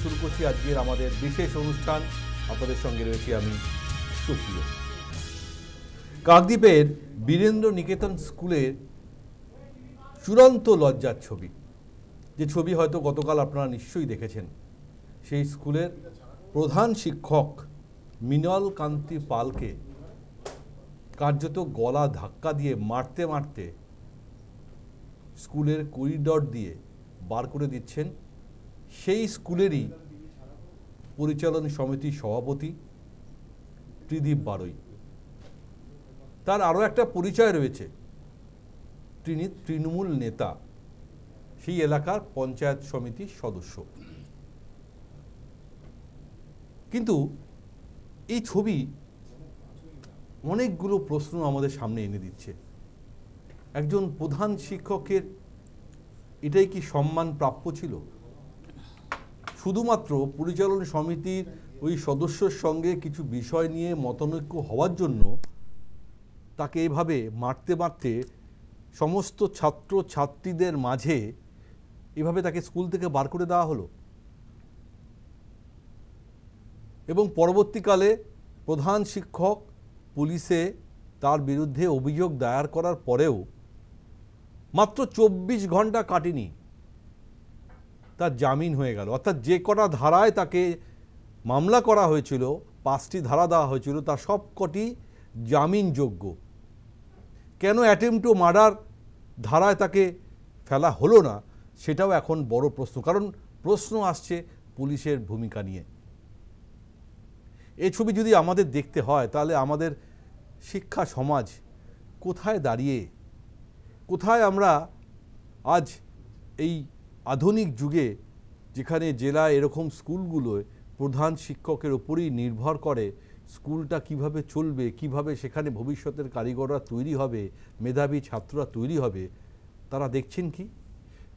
শুরু করছি আজকের আমাদের বিশেষ অনুষ্ঠান। আপনাদের সঙ্গে রয়েছি আমি সুপ্রিয়। কাকদ্বীপের বীরেন্দ্র নিকেতন স্কুলের চূড়ান্ত লজ্জার ছবি, যে ছবি হয়তো গতকাল আপনারা নিশ্চয়ই দেখেছেন। সেই স্কুলের প্রধান শিক্ষক মৃণাল কান্তি পালকে কার্যত গলা ধাক্কা দিয়ে মারতে মারতে স্কুলের করিডর দিয়ে বার করে দিচ্ছেন সেই স্কুলেরই পরিচালন সমিতির সভাপতি ত্রিদীপ বারুই। তার আরও একটা পরিচয় রয়েছে, তিনি তৃণমূল নেতা, সেই এলাকার পঞ্চায়েত সমিতির সদস্য। কিন্তু এই ছবি অনেকগুলো প্রশ্ন আমাদের সামনে এনে দিচ্ছে। একজন প্রধান শিক্ষকের এটাই কি সম্মান প্রাপ্য ছিল? শুধুমাত্র পরিচালন সমিতির ওই সদস্যর সঙ্গে কিছু বিষয় নিয়ে মতানৈক্য হওয়ার জন্য তাকে এভাবে মারতে মারতে সমস্ত ছাত্র ছাত্রীদের মাঝে এভাবে তাকে স্কুল থেকে বার করে দেওয়া হলো। এবং পরবর্তীকালে প্রধান শিক্ষক পুলিশে তার বিরুদ্ধে অভিযোগ দায়ের করার পরেও মাত্র 24 ঘন্টা কাটেনি, তার জামিন হয়ে গেল। অর্থাৎ যে কটা ধারায় তাকে মামলা করা হয়েছিল, 5টি ধারা দেওয়া হয়েছিল, তার সবকটি জামিনযোগ্য। কেন অ্যাটেম্পট টু মার্ডার ধারায় তাকে ফেলা হলো না, সেটাও এখন বড় প্রশ্ন। কারণ প্রশ্ন আসছে পুলিশের ভূমিকা নিয়ে। এই ছবি যদি আমাদের দেখতে হয়, তাহলে আমাদের শিক্ষা সমাজ কোথায় দাঁড়িয়ে, কোথায় আমরা আজ এই আধুনিক যুগে, যেখানে জেলায় এরকম স্কুলগুলোয় প্রধান শিক্ষকের ওপরই নির্ভর করে স্কুলটা কিভাবে চলবে, কিভাবে সেখানে ভবিষ্যতের কারিগররা তৈরি হবে, মেধাবী ছাত্ররা তৈরি হবে, তারা দেখছেন কি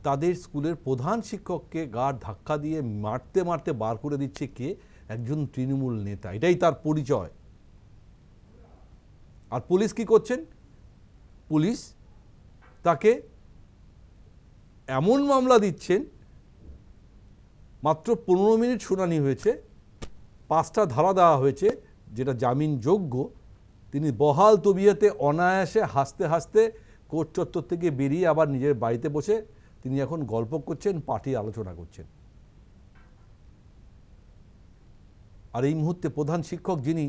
তাদের স্কুলের প্রধান শিক্ষককে গাড় ধাক্কা দিয়ে মারতে মারতে বার করে দিচ্ছে কে? একজন তৃণমূল নেতা। এটাই তার পরিচয়। আর পুলিশ কি করছেন? পুলিশ তাকে এমন মামলা দিচ্ছেন, মাত্র 15 মিনিট শুনানি হয়েছে, 5টা ধারা দেওয়া হয়েছে যেটা জামিনযোগ্য। তিনি বহাল তবিয়তে অনায়াসে হাসতে হাসতে কোর্ট চত্বর থেকে বেরিয়ে আবার নিজের বাড়িতে বসে তিনি এখন গল্প করছেন, পার্টি আলোচনা করছেন। আর এই মুহূর্তে প্রধান শিক্ষক যিনি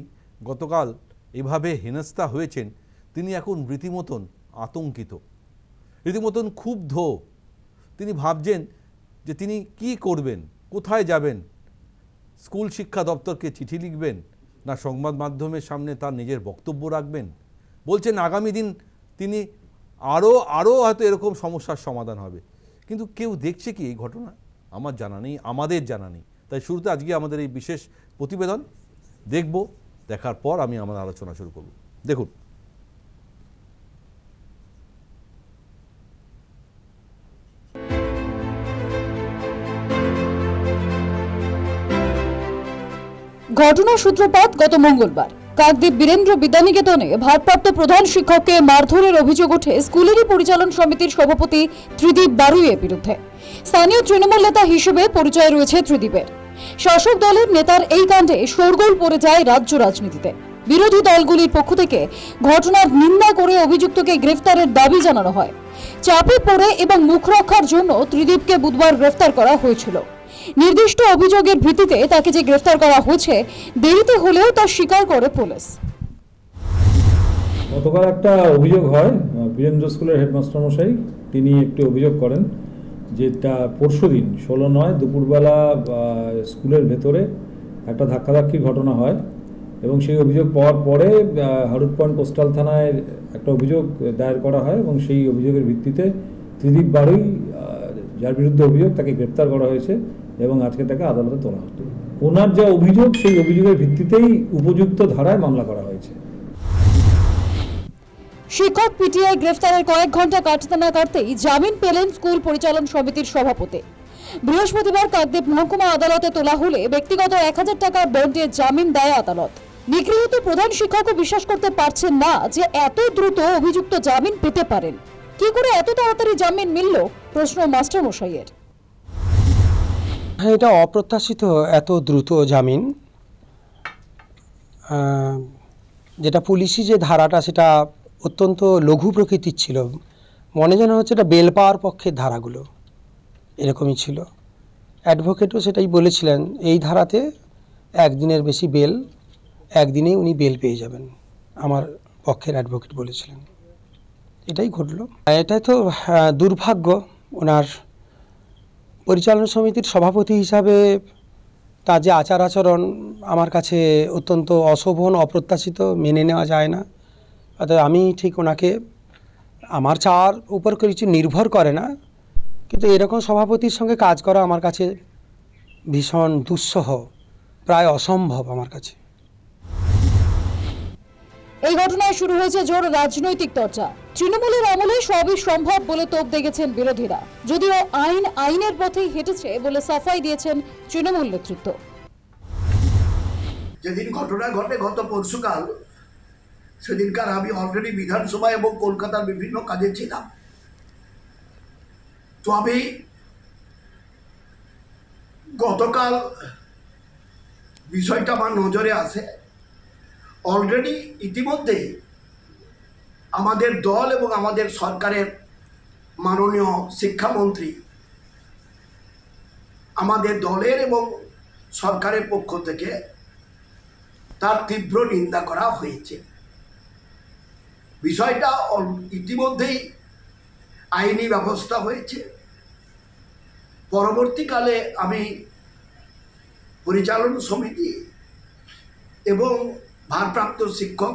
গতকাল এভাবে হেনস্থা হয়েছেন, তিনি এখন রীতিমতন আতঙ্কিত, রীতিমতন ক্ষুব্ধ। তিনি ভাবছেন যে তিনি কি করবেন, কোথায় যাবেন, স্কুল শিক্ষা দপ্তরকে চিঠি লিখবেন, না সংবাদ মাধ্যমের সামনে তার নিজের বক্তব্য রাখবেন। বলছেন আগামী দিন তিনি আরও হয়তো এরকম সমস্যার সমাধান হবে। কিন্তু কেউ দেখছে কি এই ঘটনা? আমার জানা নেই, আমাদের জানা নেই। তাই শুরুতে আজকে আমাদের এই বিশেষ প্রতিবেদন দেখব, দেখার পর আমি আমার আলোচনা শুরু করব। দেখুন, ঘটনার সূত্রপাত গত মঙ্গলবার। কাকদ্বীপ বীরেন্দ্র বিদ্যানিকেতনে ভারপ্রাপ্ত প্রধান শিক্ষককে মারধরের অভিযোগ ওঠে স্কুলেরই পরিচালন সমিতির সভাপতি ত্রিদীপ বারুইয়ের বিরুদ্ধে। স্থানীয় তৃণমূল নেতা হিসেবে পরিচয় রয়েছে ত্রিদীপের। শাসক দলের নেতার এই কাণ্ডে শোরগোল পড়ে যায় রাজ্য রাজনীতিতে। বিরোধী দলগুলির পক্ষ থেকে ঘটনার নিন্দা করে অভিযুক্তকে গ্রেফতারের দাবি জানানো হয়। চাপে পড়ে এবং মুখ রক্ষার জন্য ত্রিদীপকে বুধবার গ্রেফতার করা হয়েছিল। নির্দিষ্ট অভিযোগের ভিত্তিতে তাকে যে গ্রেফতার করা হয়েছে, দেরিতে হলেও তা স্বীকার করে পুলিশ। গতকাল একটা অভিযোগ হয়, বীরেন্দ্র স্কুলের হেডমাস্টার মশাই তিনি একটি অভিযোগ করেন যেটা পরশুদিন 16/9 দুপুরবেলা স্কুলের ভেতরে একটা ধাক্কাধাক্কির ঘটনা হয় এবং সেই অভিযোগ পাওয়ার পরে হারুদ পয়েন্ট কোস্টাল থানায় একটা অভিযোগ দায়ের করা হয় এবং সেই অভিযোগের ভিত্তিতে ত্রিদীপ বারুই, যার বিরুদ্ধে অভিযোগ, তাকে গ্রেপ্তার করা হয়েছে এবং আজকে তাকে আদালতে তোলা হতো। ওনার যা অভিযোগ, সেই অভিযোগের ভিত্তিতেই উপযুক্ত ধারায় মামলা করা হয়েছে। শিক্ষক পিটিআই গ্রেফতারের কয়েক ঘন্টা কাটতে না কাটতেই জামিন পেলেন স্কুল পরিচালন সমিতির সভাপতি। বৃহস্পতিবার কাকদ্বীপ মহকুমা আদালতে তোলা হলে ব্যক্তিগত 1000 টাকার বন্ডে জামিন দেয় আদালত। নিগৃহীত প্রধান শিক্ষকও বিশ্বাস করতে পারছেন না যে এত দ্রুত অভিযুক্ত জামিন পেতে পারেন। কি করে এত তাড়াতাড়ি জামিন মিলল, প্রশ্ন মাস্টার মশাইয়ের। হ্যাঁ, এটা অপ্রত্যাশিত এত দ্রুত জামিন। যেটা পুলিশি যে ধারাটা সেটা অত্যন্ত লঘু প্রকৃতির ছিল, মনে যেন হচ্ছে এটা বেল পাওয়ার পক্ষের ধারাগুলো এরকমই ছিল। অ্যাডভোকেটও সেটাই বলেছিলেন, এই ধারাতে একদিনের বেশি বেল, একদিনেই উনি বেল পেয়ে যাবেন, আমার পক্ষের অ্যাডভোকেট বলেছিলেন। এটাই ঘটলো। এটাই তো দুর্ভাগ্য। ওনার পরিচালনা সমিতির সভাপতি হিসাবে তার যে আচার আচরণ আমার কাছে অত্যন্ত অশোভন, অপ্রত্যাশিত, মেনে নেওয়া যায় না। অর্থাৎ আমি ঠিক ওনাকে, আমার চাওয়ার উপর কিছু নির্ভর করে না, কিন্তু এরকম সভাপতির সঙ্গে কাজ করা আমার কাছে ভীষণ দুঃসহ, প্রায় অসম্ভব আমার কাছে। এই ঘটনায় শুরু হয়েছে জোর রাজনৈতিক চর্চা। তৃণমূলের আমলে সবই সম্ভব বলে তোপ দেখেছেন বিরোধীরা, যদিও আইনের পথেই হেঁটেছে বলে সাফাই দিয়েছেন তৃণমূল নেতৃত্ব। যেদিন ঘটনা ঘটে গত পরশুকাল, সেদিনকার আমি অলরেডি বিধানসভা এবং কলকাতার বিভিন্ন কাজে ছিলাম। তো আমি গতকাল বিষয়টা আমার নজরে আসে। অলরেডি ইতিমধ্যেই আমাদের দল এবং আমাদের সরকারের মাননীয় শিক্ষামন্ত্রী আমাদের দলের এবং সরকারের পক্ষ থেকে তার তীব্র নিন্দা করা হয়েছে। বিষয়টা ইতিমধ্যেই আইনি ব্যবস্থা হয়েছে। পরবর্তীকালে আমি পরিচালন সমিতি এবং ভারপ্রাপ্ত শিক্ষক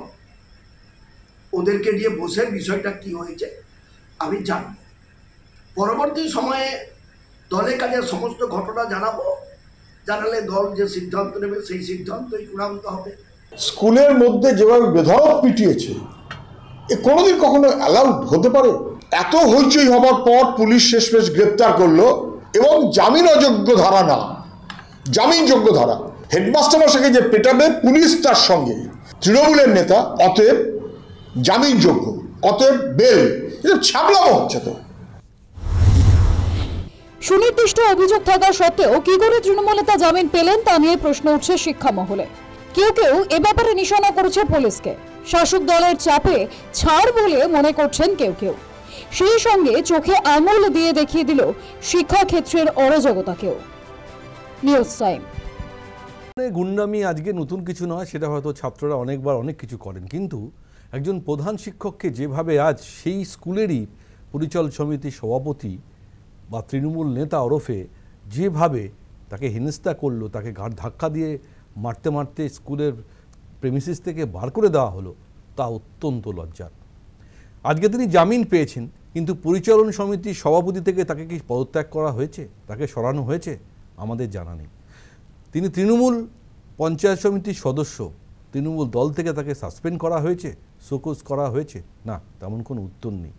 ওদেরকে নিয়ে বসে বিষয়টা কি হয়েছে আমি জানব। পরবর্তী সময়ে দলের কাছে সমস্ত ঘটনা জানাবো, জানালে দল যে সিদ্ধান্ত নেবে সেই সিদ্ধান্তই চূড়ান্ত হবে। স্কুলের মধ্যে যেভাবে বেধড়ক পিটিয়েছে, এ কোনোদিন কখনো অ্যালাউড হতে পারে? এত হইচই হবার পর পুলিশ শেষমেশ গ্রেপ্তার করলো, এবং জামিন অযোগ্য ধারা না, জামিনযোগ্য ধারা। হেডমাস্টার মশাইকে যে পেটাবে পুলিশ তার সঙ্গে, তৃণমূলের নেতা, অতএব জামিনযোগ্য, অতএব বেল। এটা ছাবলামো হচ্ছে। তো সুনির্দিষ্ট অভিযোগ থাকা সত্ত্বেও কি করে তৃণমূল নেতা জামিন পেলেন তা নিয়ে প্রশ্ন উঠছে শিক্ষা মহলে। কেউ কেউ এ ব্যাপারে নিশানা করেছে পুলিশকে। শাসক দলের চাপে ছাড় বলে মনে করছেন কেউ কেউ। সেই সঙ্গে চোখে আঙুল দিয়ে দেখিয়ে দিল শিক্ষাক্ষেত্রের অরাজকতাকেও। News time. গুন্ডামি আজকে নতুন কিছু নয়, সেটা হয়তো ছাত্ররা অনেকবার অনেক কিছু করেন, কিন্তু একজন প্রধান শিক্ষককে যেভাবে আজ সেই স্কুলেরই পরিচালন সমিতির সভাপতি বা তৃণমূল নেতা ওরফে যেভাবে তাকে হেনস্থা করলো, তাকে ঘাট ধাক্কা দিয়ে মারতে মারতে স্কুলের প্রেমিসিস থেকে বার করে দেওয়া হলো, তা অত্যন্ত লজ্জার। আজকে তিনি জামিন পেয়েছেন, কিন্তু পরিচালন সমিতির সভাপতি থেকে তাকে কি পদত্যাগ করা হয়েছে, তাকে সরানো হয়েছে? আমাদের জানা নেই। তিনি তৃণমূল পঞ্চায়েত সমিতির সদস্য, তৃণমূল দল থেকে তাকে সাসপেন্ড করা হয়েছে, শোকজ করা হয়েছে? না, তেমন কোনো উত্তর নেই।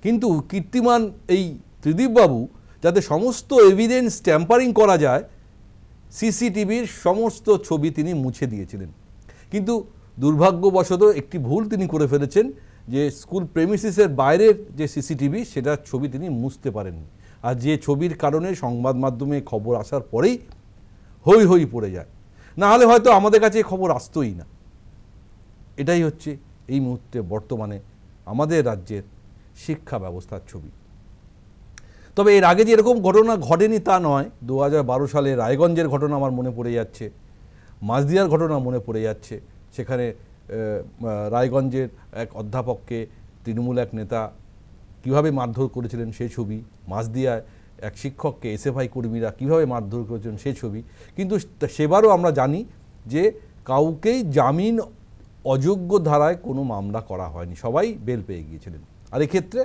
কিন্তু কীর্তিমান এই ত্রিদীপবাবু যাতে সমস্ত এভিডেন্স ট্যাম্পারিং করা যায়, সিসিটিভির সমস্ত ছবি তিনি মুছে দিয়েছিলেন। কিন্তু দুর্ভাগ্যবশত একটি ভুল তিনি করে ফেলেছেন, যে স্কুল প্রেমিসিসের বাইরের যে সিসিটিভি সেটার ছবি তিনি মুছতে পারেননি। আর যে ছবির কারণে সংবাদ মাধ্যমে খবর আসার পরেই হই হই পড়ে যায়, না হলে হয়তো আমাদের কাছে খবর আসতোই না। এটাই হচ্ছে এই মুহূর্তে বর্তমানে আমাদের রাজ্যের শিক্ষা ব্যবস্থার ছবি। তবে এর আগে যে এরকম ঘটনা ঘটেনি তা নয়। 2012 সালে রায়গঞ্জের ঘটনা আমার মনে পড়ে যাচ্ছে, মাঝদিয়ার ঘটনা মনে পড়ে যাচ্ছে। সেখানে রায়গঞ্জের এক অধ্যাপককে তৃণমূল এক নেতা কীভাবে মারধর করেছিলেন সেই ছবি, মাঝদিয়ায় এক শিক্ষককে এসএফআই কর্মীরা কীভাবে মারধর করেছিলেন সেই ছবি। কিন্তু সেবারও আমরা জানি যে কাউকেই জামিন অযোগ্য ধারায় কোনো মামলা করা হয়নি, সবাই বেল পেয়ে গিয়েছিলেন। আর এক্ষেত্রে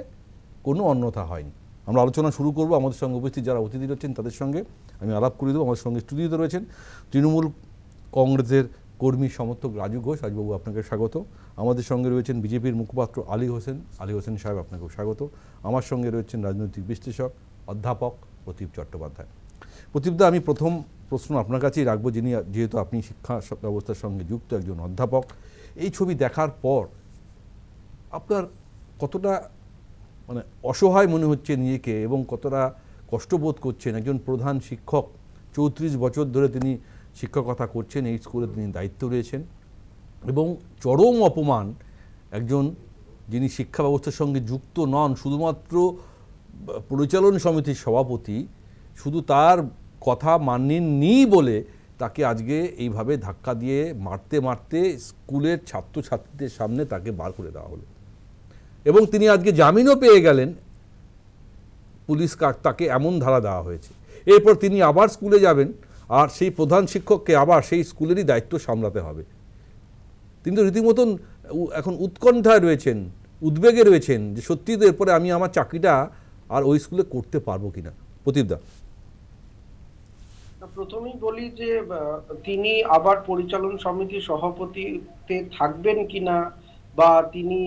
কোনো অন্যথা হয়নি। আমরা আলোচনা শুরু করব। আমাদের সঙ্গে উপস্থিত যারা অতিথি রয়েছেন তাদের সঙ্গে আমি আলাপ করে দেবো। আমাদের সঙ্গে স্টুডিওতে রয়েছেন তৃণমূল কংগ্রেসের কর্মী সমর্থক রাজু ঘোষ। রাজবাবু, আপনাকে স্বাগত। আমাদের সঙ্গে রয়েছেন বিজেপির মুখপাত্র আলী হোসেন সাহেব, আপনাকেও স্বাগত। আমার সঙ্গে রয়েছেন রাজনৈতিক বিশ্লেষক অধ্যাপক প্রদীপ চট্টোপাধ্যায়। প্রদীপদা, আমি প্রথম প্রশ্ন আপনার কাছেই রাখবো, যেহেতু আপনি শিক্ষা ব্যবস্থার সঙ্গে যুক্ত একজন অধ্যাপক। এই ছবি দেখার পর আপনার কতটা অসহায় মনে হচ্ছে নিজেকে, এবং কতটা কষ্টবোধ করছেন একজন প্রধান শিক্ষক 34 বছর ধরে তিনি শিক্ষকতা করছেন, এই স্কুলে তিনি দায়িত্ব রয়েছেন এবং চরম অপমান একজন যিনি শিক্ষা ব্যবস্থার সঙ্গে যুক্ত নন, শুধুমাত্র পরিচালন সমিতির সভাপতি, শুধু তার কথা মানেননি বলে তাকে আজকে এইভাবে ধাক্কা দিয়ে মারতে মারতে স্কুলের ছাত্রছাত্রীদের সামনে তাকে বার করে দেওয়া হলো এবং তিনি আজকে জামিনও পেয়ে গেলেন। পুলিশ তাকে এমন ধারা দেওয়া হয়েছে, এরপর তিনি আবার স্কুলে যাবেন আর সেই প্রধান শিক্ষককে আবার সেই স্কুলেরই দায়িত্ব সামলাতে হবে। তিনি তো রীতিমতন এখন উৎকণ্ঠায় রয়েছেন, উদ্বেগে রয়েছেন যে সত্যি তো এরপরে আমি আমার চাকরিটা আর ওই স্কুলে করতে পারবো কিনা। প্রদীপদা, প্রথমেই বলি যে তিনি আবার পরিচালন সমিতির সভাপতিতে থাকবেন কিনা বা তিনি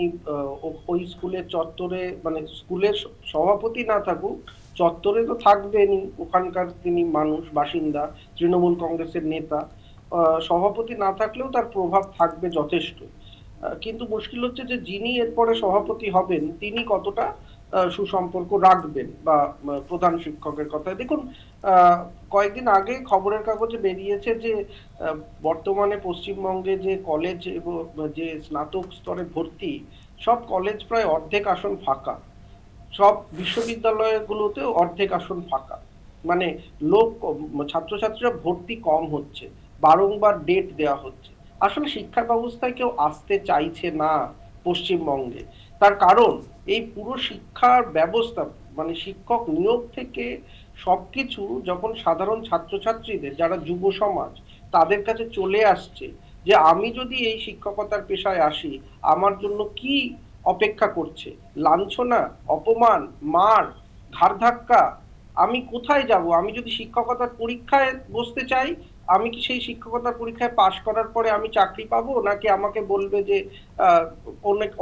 ওই স্কুলের চত্বরে, মানে স্কুলের সভাপতি না থাকুক, চত্বরে তো থাকবেনই, ওখানকার তিনি মানুষ, বাসিন্দা, তৃণমূল কংগ্রেসের নেতা, সভাপতি না থাকলেও তার প্রভাব থাকবে যথেষ্ট। কিন্তু মুশকিল হচ্ছে যে যিনি এরপরে সভাপতি হবেন তিনি কতটা সুসম্পর্ক রাখবেন বা প্রধান শিক্ষকের কথা। দেখুন, কয়েকদিন আগে খবরের কাগজে বেরিয়েছে যে বর্তমানে পশ্চিমবঙ্গে যে কলেজ এবং যে স্নাতক স্তরে ভর্তি, সব কলেজ প্রায় অর্ধেক আসন ফাঁকা, সব বিশ্ববিদ্যালয়গুলোতেও অর্ধেক আসন ফাঁকা, মানে ছাত্রছাত্রীরা ভর্তি কম হচ্ছে, বারংবার ডেট দেওয়া হচ্ছে। আসলে শিক্ষা ব্যবস্থায় কেউ আসতে চাইছে না পশ্চিমবঙ্গে। তার কারণ এই পুরো শিক্ষার ব্যবস্থা, মানে শিক্ষক নিয়োগ থেকে সবকিছু যখন সাধারণ ছাত্রছাত্রীদের, যারা যুব সমাজ, তাদের কাছে চলে আসছে যে আমি যদি এই শিক্ষকতার পেশায় আসি আমার জন্য কি অপেক্ষা করছে, লাঞ্ছনা, অপমান, মার, ঘাড় ধাক্কা, আমি কোথায় যাব, আমি যদি শিক্ষকতার পরীক্ষায় বসতে চাই আমি কি সেই শিক্ষকতার পরীক্ষায় পাশ করার পরে আমি চাকরি পাবো, নাকি আমাকে বলবে যে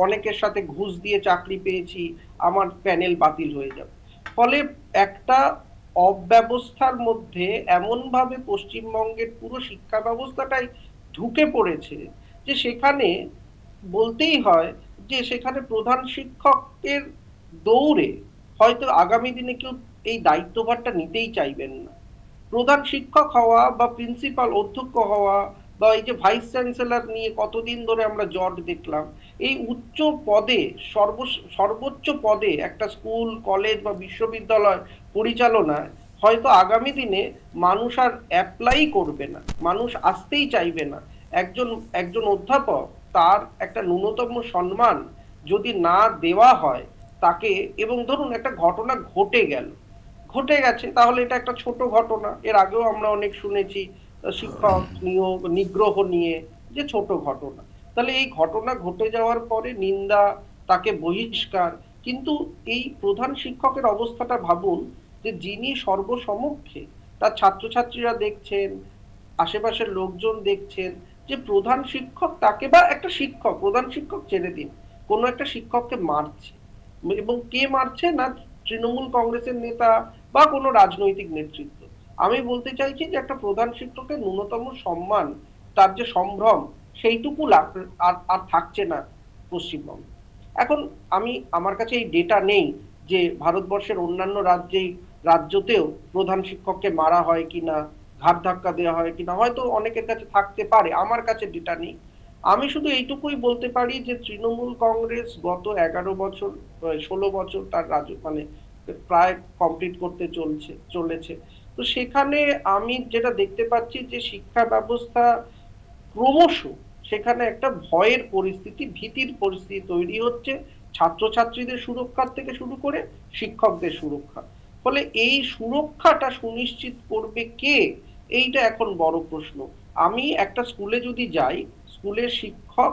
অনেকের সাথে ঘুষ দিয়ে চাকরি পেয়েছি, আমার প্যানেল বাতিল হয়ে যাবে। ফলে একটা অব্যবস্থার মধ্যে এমন ভাবে পশ্চিমবঙ্গের পুরো শিক্ষা ব্যবস্থাটাই ঢুকে পড়েছে যে সেখানে বলতেই হয় যে সেখানে প্রধান শিক্ষকের দৌড়ে হয়তো আগামী দিনে কেউ এই দায়িত্বভারটা নিতেই চাইবেন না। প্রধান শিক্ষক হওয়া বা প্রিন্সিপাল, অধ্যক্ষ হওয়া বা এই যে ভাইস চ্যান্সেলর নিয়ে কতদিন ধরে আমরা জট দেখলাম, এই উচ্চ পদে, সর্বোচ্চ পদে একটা স্কুল, কলেজ বা বিশ্ববিদ্যালয় পরিচালনায় হয়তো আগামী দিনে মানুষ আর অ্যাপ্লাই করবে না, মানুষ আসতেই চাইবে না। একজন অধ্যাপক, তার একটা ন্যূনতম সম্মান যদি না দেওয়া হয় তাকে, এবং ধরুন একটা ঘটনা ঘটে গেছে, তাহলে এটা একটা ছোট ঘটনা, এর আগেও আমরা অনেক শুনেছি শিক্ষক নিগ্রহ নিয়ে যে ছোট ঘটনা, তাহলে এই ঘটনা ঘটে যাওয়ার পরে নিন্দা, তাকে বহিষ্কার। কিন্তু এই প্রধান শিক্ষকের অবস্থাটা ভাবুন যে যিনি সর্বসমক্ষে, তার ছাত্রছাত্রীরা দেখছেন, আশেপাশের লোকজন দেখছেন যে প্রধান শিক্ষক তাকে, বা একটা শিক্ষক, প্রধান শিক্ষক ছেড়ে দিন, কোনো একটা শিক্ষককে মারছে, এবং কে মারছে না, তৃণমূল কংগ্রেসের নেতা বা কোনো রাজনৈতিক নেতৃত্ব। আমি বলতে চাইছি যে একটা প্রধান শিক্ষকের ন্যূনতম সম্মান, তার যে সম্ভ্রম, সেইটুকু আর থাকছে না পশ্চিমবঙ্গে। এখন আমার কাছে এই ডেটা নেই যে ভারতবর্ষের অন্যান্য রাজ্যতেও প্রধান শিক্ষককে মারা হয় কিনা, ঘাড় ধাক্কা দেওয়া হয় কিনা, হয়তো অনেকের কাছে থাকতে পারে, আমার কাছে ডেটা নেই। আমি শুধু এইটুকুই বলতে পারি যে তৃণমূল কংগ্রেস গত 16 বছর তার মানে প্রায় কমপ্লিট করতে চলেছে, তো সেখানে আমি যেটা দেখতে পাচ্ছি যে শিক্ষা ব্যবস্থা ক্রমশ সেখানে একটা ভয়ের পরিস্থিতি, ভীতির পরিস্থিতি তৈরি হচ্ছে, ছাত্রছাত্রীদের সুরক্ষার থেকে শুরু করে শিক্ষকদের সুরক্ষা। ফলে এই সুরক্ষাটা সুনিশ্চিত করবে কে, এইটা এখন বড় প্রশ্ন। আমি একটা স্কুলে যদি যাই, স্কুলের শিক্ষক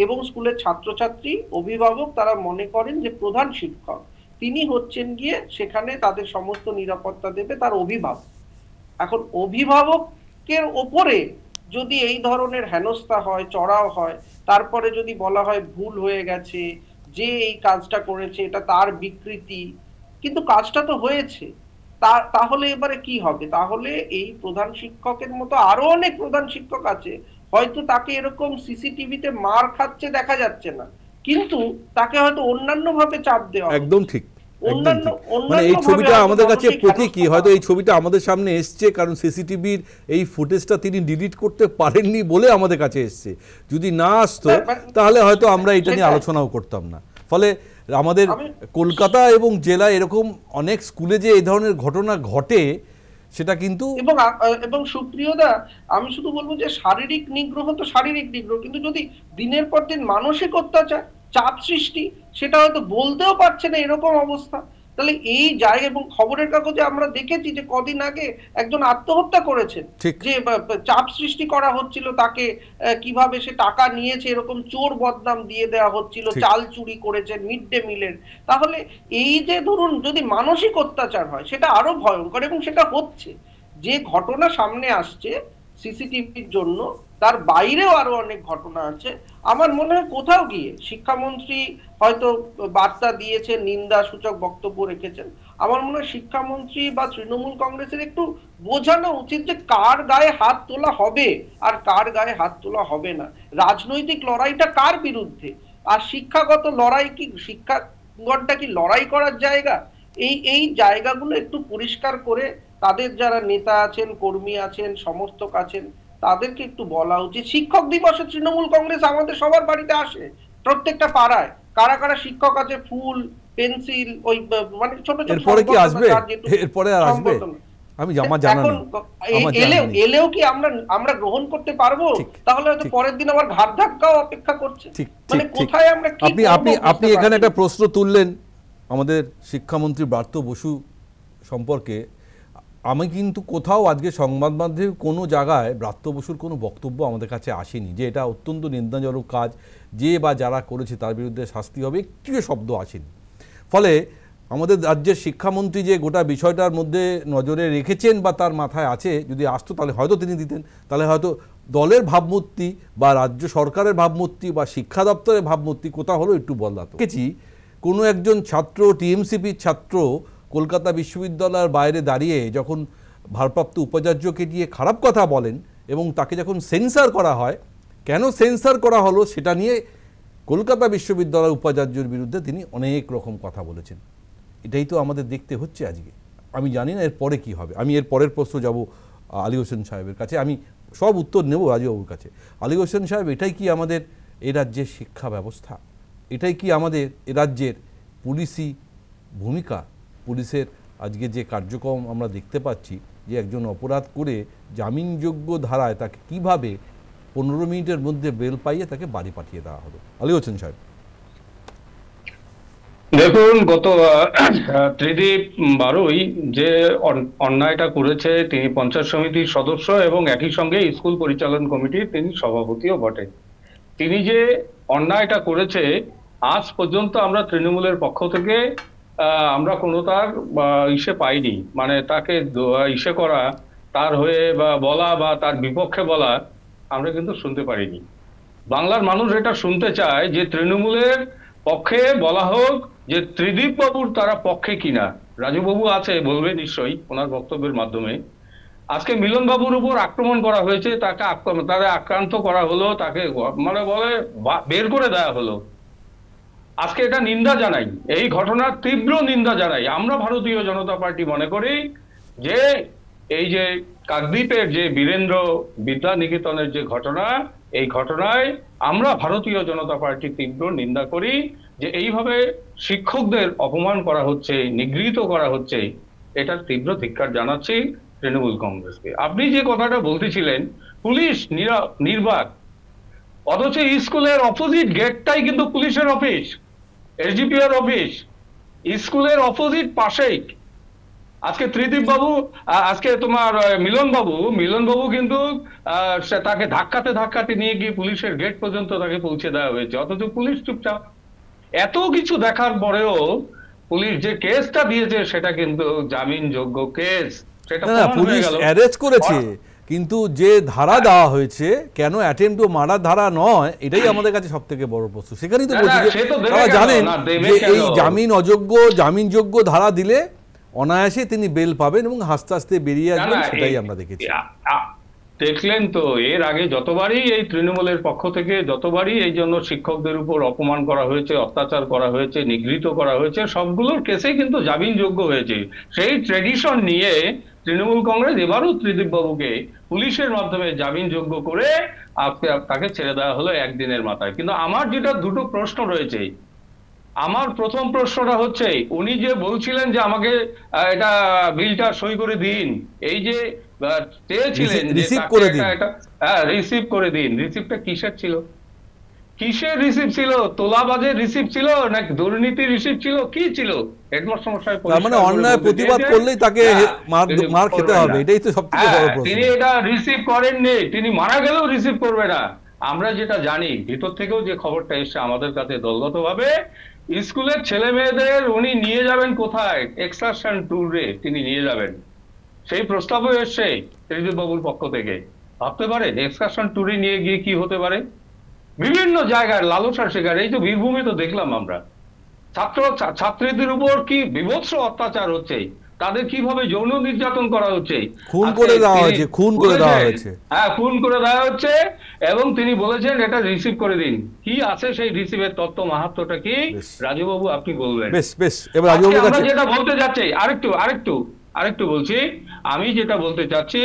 এবং স্কুলের ছাত্রছাত্রী, অভিভাবক, তারা মনে করেন যে প্রধান শিক্ষক তিনি হচ্ছেন গিয়ে সেখানে তাদের সমস্ত নিরাপত্তা দেবে তার অভিভাবক। এখন অভিভাবকের ওপরে যদি এই ধরনের হেনস্থা হয়, চড়াও হয়, তারপরে যদি বলা হয় ভুল হয়ে গেছে, যে এই কাজটা করেছে এটা তার বিকৃতি, কিন্তু কাজটা তো হয়েছে, তাহলে এবারে কি হবে? তাহলে এই প্রধান শিক্ষকের মতো আরো অনেক প্রধান শিক্ষক আছে, হয়তো তাকে এরকম সিসিটিভিতে মার খাচ্ছে দেখা যাচ্ছে না, কিন্তু তাকে হয়তো অন্যান্য ভাবে চাপ দেওয়া। একদম ঠিক। অন্যান্য মানে এই ছবিটা আমাদের কাছে প্রতীকী, হয়তো এই ছবিটা আমাদের সামনে এসছে কারণ সিসিটিভির এই ফুটেজটা তিনি ডিলিট করতে পারেননি বলে আমাদের কাছে এসছে। যদি না আসতো তাহলে হয়তো আমরা এটা নিয়ে আলোচনাও করতাম না। ফলে আমাদের কলকাতা এবং জেলায় এরকম অনেক স্কুলে যে এই ধরনের ঘটনা ঘটে সেটা কিন্তু এবং সুপ্রিয়দা, আমি শুধু বলবো যে শারীরিক নিগ্রহ তো শারীরিক নিগ্রহ, কিন্তু যদি দিনের পর দিন মানসিক অত্যাচার, চাপ সৃষ্টি, সেটা হয়তো বলতেও পারছে না এরকম অবস্থা, তাহলে এই জায়গা, এবং খবরের কাগজে আমরা দেখেছি যে কদিন আগে একজন আত্মহত্যা করেছেন, যে চাপ সৃষ্টি করা হচ্ছিল তাকে, কিভাবে সে টাকা নিয়েছে এরকম চোর বদনাম দিয়ে দেওয়া হচ্ছিল, চাল চুরি করেছেন মিড ডে মিলের। তাহলে এই যে ধরুন যদি মানসিক অত্যাচার হয় সেটা আরো ভয়ঙ্কর, এবং সেটা হচ্ছে। যে ঘটনা সামনে আসছে সিসিটিভির জন্য, তার বাইরেও আরো অনেক ঘটনা আছে। আমার মনে হয় কোথাও গিয়ে শিক্ষামন্ত্রী হয়তো বার্তা দিয়েছেন, নিন্দা সূচক বক্তব্য রেখেছেন। আমার মনে হয় শিক্ষামন্ত্রী বা তৃণমূল কংগ্রেসের একটু বোঝানো উচিত যে কার গায়ে হাত তোলা হবে আর কার গায়ে হাত তোলা হবে না। রাজনৈতিক লড়াইটা কার বিরুদ্ধে, আর শিক্ষাগত লড়াই কি, শিক্ষাগণটা কি লড়াই করার জায়গা? এই জায়গাগুলো একটু পরিষ্কার করে তাদের যারা নেতা আছেন, কর্মী আছেন, সমর্থক আছেন, তাদেরকে একটু বলা উচিত। শিক্ষক দিবসে তৃণমূল কংগ্রেস আমাদের সবার বাড়িতে আসে, প্রত্যেকটা পাড়ায় কারা কারা শিক্ষক আছে, ফুল, পেন্সিল, ওই মানে ছোট ছোট এরপরে কি আসবে, এরপরে আর আসবে আমি আমার জানা নেই। এলেও কি আমরা গ্রহণ করতে পারবো? তাহলে হয়তো পরের দিন আবার ঘাট ধাক্কাও অপেক্ষা করছে। মানে কোথায় আমরা কি আপনি এখানে একটা প্রশ্ন তুললেন আমাদের শিক্ষামন্ত্রী ব্রাত্য বসু সম্পর্কে। আমি কিন্তু কোথাও আজকে সংবাদ মাধ্যমে কোনো জায়গায় ব্রাত্য বসুর কোনো বক্তব্য আমাদের কাছে আসেনি যে এটা অত্যন্ত নিন্দাজনক কাজ, যে বা যারা করেছে তার বিরুদ্ধে শাস্তি হবে, একটিও শব্দ আসেনি। ফলে আমাদের রাজ্যের শিক্ষামন্ত্রী যে গোটা বিষয়টার মধ্যে নজরে রেখেছেন বা তার মাথায় আছে, যদি আসতো তাহলে হয়তো তিনি দিতেন, তাহলে হয়তো দলের ভাবমূর্তি বা রাজ্য সরকারের ভাবমূর্তি বা শিক্ষা দপ্তরের ভাবমূর্তি কোথাও হলো একটু বদলাতো। দেখেছি কোনো একজন ছাত্র, টিএমসিপির ছাত্র কলকাতা বিশ্ববিদ্যালয়ের বাইরে দাঁড়িয়ে যখন ভারপ্রাপ্ত উপাচার্যকে দিয়ে খারাপ কথা বলেন এবং তাকে যখন সেন্সার করা হয়, কেন সেন্সার করা হলো সেটা নিয়ে কলকাতা বিশ্ববিদ্যালয়ের উপাচার্যের বিরুদ্ধে তিনি অনেক রকম কথা বলেছেন। এটাই তো আমাদের দেখতে হচ্ছে আজকে। আমি জানি না এরপরে কি হবে। আমি এর পরের প্রশ্ন যাব আলী হোসেন সাহেবের কাছে, আমি সব উত্তর নেব রাজুবাবুর কাছে। আলী হোসেন সাহেব, এটাই কি আমাদের এ রাজ্যের শিক্ষা ব্যবস্থা? এটাই কি আমাদের এ রাজ্যের পুলিশি ভূমিকা? পুলিশের আজকে যে কার্যক্রম আমরা দেখতে পাচ্ছি, যে একজন অপরাধ করে জামিনযোগ্য ধারায় তাকে কিভাবে 15 মিনিটের মধ্যে বেল পাইয়ে তাকে বাড়ি পাঠিয়ে দেওয়া হলো। আলী হোসেন সাহেব, দেখুন, গত ত্রিদীপ বারুই যে অন্যায়টা করেছে, তিনি পঞ্চায়েত সমিতির সদস্য এবং একই সঙ্গে স্কুল পরিচালন কমিটির তিনি সভাপতিও বটে। তিনি যে অন্যায়টা করেছে, আজ পর্যন্ত আমরা তৃণমূলের পক্ষ থেকে আমরা কোনো তার ইসে পাইনি, মানে তাকে ইসে করা, তার হয়ে বা বলা বা তার বিপক্ষে বলা আমরা কিন্তু শুনতে পারিনি। বাংলার মানুষ এটা শুনতে চায় যে তৃণমূলের পক্ষে বলা হোক যে ত্রিদীপ বাবুর তারা পক্ষে কিনা। রাজুবাবু আছে, বলবে নিশ্চয়ই ওনার বক্তব্যের মাধ্যমে। আজকে মিলন বাবুর উপর আক্রমণ করা হয়েছে, তাকে আক্রান্ত করা হলো, তাকে মানে বলে বের করে দেওয়া হলো। আজকে এটা নিন্দা জানাই, এই ঘটনার তীব্র নিন্দা জানাই। আমরা ভারতীয় জনতা পার্টি মনে করি যে এই যে কাকদ্বীপের যে বীরেন্দ্র বিদ্যা নিকেতনের যে ঘটনা, এই ঘটনায় আমরা ভারতীয় জনতা পার্টি তীব্র নিন্দা করি যে এইভাবে শিক্ষকদের অপমান করা হচ্ছে, নিগৃহীত করা হচ্ছে। এটার তীব্র ধিক্কার জানাচ্ছি তৃণমূল কংগ্রেসকে। আপনি যে কথাটা বলতেছিলেন, পুলিশ নির্বাক, অথচ স্কুলের অপোজিট গেটটাই কিন্তু পুলিশের অফিস, এসডিপিওর অফিস, স্কুলের অপোজিট পাশেই। আজকে ত্রিদীপ বাবু, আজকে তোমার মিলন বাবু কিন্তু তাকে ধাক্কাতে নিয়ে গিয়ে পুলিশের গেট পর্যন্ত তাকে পৌঁছে দেওয়া হয়েছে, অথচ পুলিশ চুপচাপ। এত কিছু দেখার পরেও পুলিশ যে কেসটা দিয়েছে সেটা কিন্তু জামিনযোগ্য কেস, সেটা পুলিশ অ্যারেস্ট করেছে, কিন্তু যে ধারা দেওয়া হয়েছে কেন অ্যাটেম্পট টু মার্ডার ধারা নয়, এটাই আমাদের কাছে সব থেকে বড় প্রশ্ন। সেখানেই তো বলছি তারা জানেন যে এই জামিনযোগ্য ধারা দিলে অনায়াসে তিনি বেল পাবেন এবং হাসতে হাসতে বেরিয়ে আসবেন, সেটাই আমরা দেখেছি। দেখলেন তো এর আগে যতবারই এই তৃণমূলের পক্ষ থেকে যতবারই এই জন্য শিক্ষকদের উপর অপমান করা হয়েছে, অত্যাচার করা হয়েছে, নিগৃহীত করা হয়েছে, সবগুলোর কেসে কিন্তু জামিনযোগ্য হয়েছে। সেই ট্রেডিশন নিয়ে তৃণমূল কংগ্রেস এবারও ত্রিদীপ বাবুকে পুলিশের মাধ্যমে জামিনযোগ্য করে তাকে ছেড়ে দেওয়া হলো একদিনের মাথায়। কিন্তু আমার যেটা দুটো প্রশ্ন রয়েছে, আমার প্রথম প্রশ্নটা হচ্ছে, উনি যে বলছিলেন যে আমাকে এটা বিলটা সই করে দিন, এই যে চেয়েছিলেন রিসিভ করে দিন, রিসিভটা কিসের ছিল? কিসের রিসিভ ছিল? তোলাবাজের রিসিভ ছিল নাকি দুর্নীতির রিসিভ ছিল? কি ছিল? হেডমাস্টার মশাই মানে অন্যায় প্রতিবাদ করলেই তাকে মার খেতে হবে, এটাই তো সবথেকে বড় প্রশ্ন। তিনি এটা রিসিভ করেননি, তিনি মারা গেলেও রিসিভ করবে না। আমরা যেটা জানি, ভিতর থেকেও যে খবরটা এসছে আমাদের কাছে দলগতভাবে, স্কুলের ছেলে মেয়েদের উনি নিয়ে যাবেন কোথায়? এক্সকারশন ট্যুরে তিনি নিয়ে যাবেন, সেই প্রস্তাবও এসছে ত্রিদীপ বাবুর পক্ষ থেকে। ভাবতে পারেন এক্সকারশন ট্যুরে নিয়ে গিয়ে কি হতে পারে? বিভিন্ন জায়গায় লালসার শিকার। এই তো বীরভূমে তো দেখলাম আমরা, ছাত্রীদের উপর কি বিভৎস অত্যাচার হচ্ছে, তাদের কিভাবে যৌন নির্যাতন করা হচ্ছে, খুন করে দেওয়া হয়েছে, খুন করে দেওয়া হয়েছে। হ্যাঁ, খুন করে দেওয়া হচ্ছে। এবং তিনি বলেছেন এটা রিসিভ করে দিন। কি আছে সেই রিসিভের তত্ত্ব, মাহাত্ম্যটা কি রাজুবাবু আপনি বলবেন? বেশ বেশ, এবার রাজুবাবুর কাছে যেটা বলতে যাচ্ছি, আরেকটু বলছি, আমি যেটা বলতে চাচ্ছি,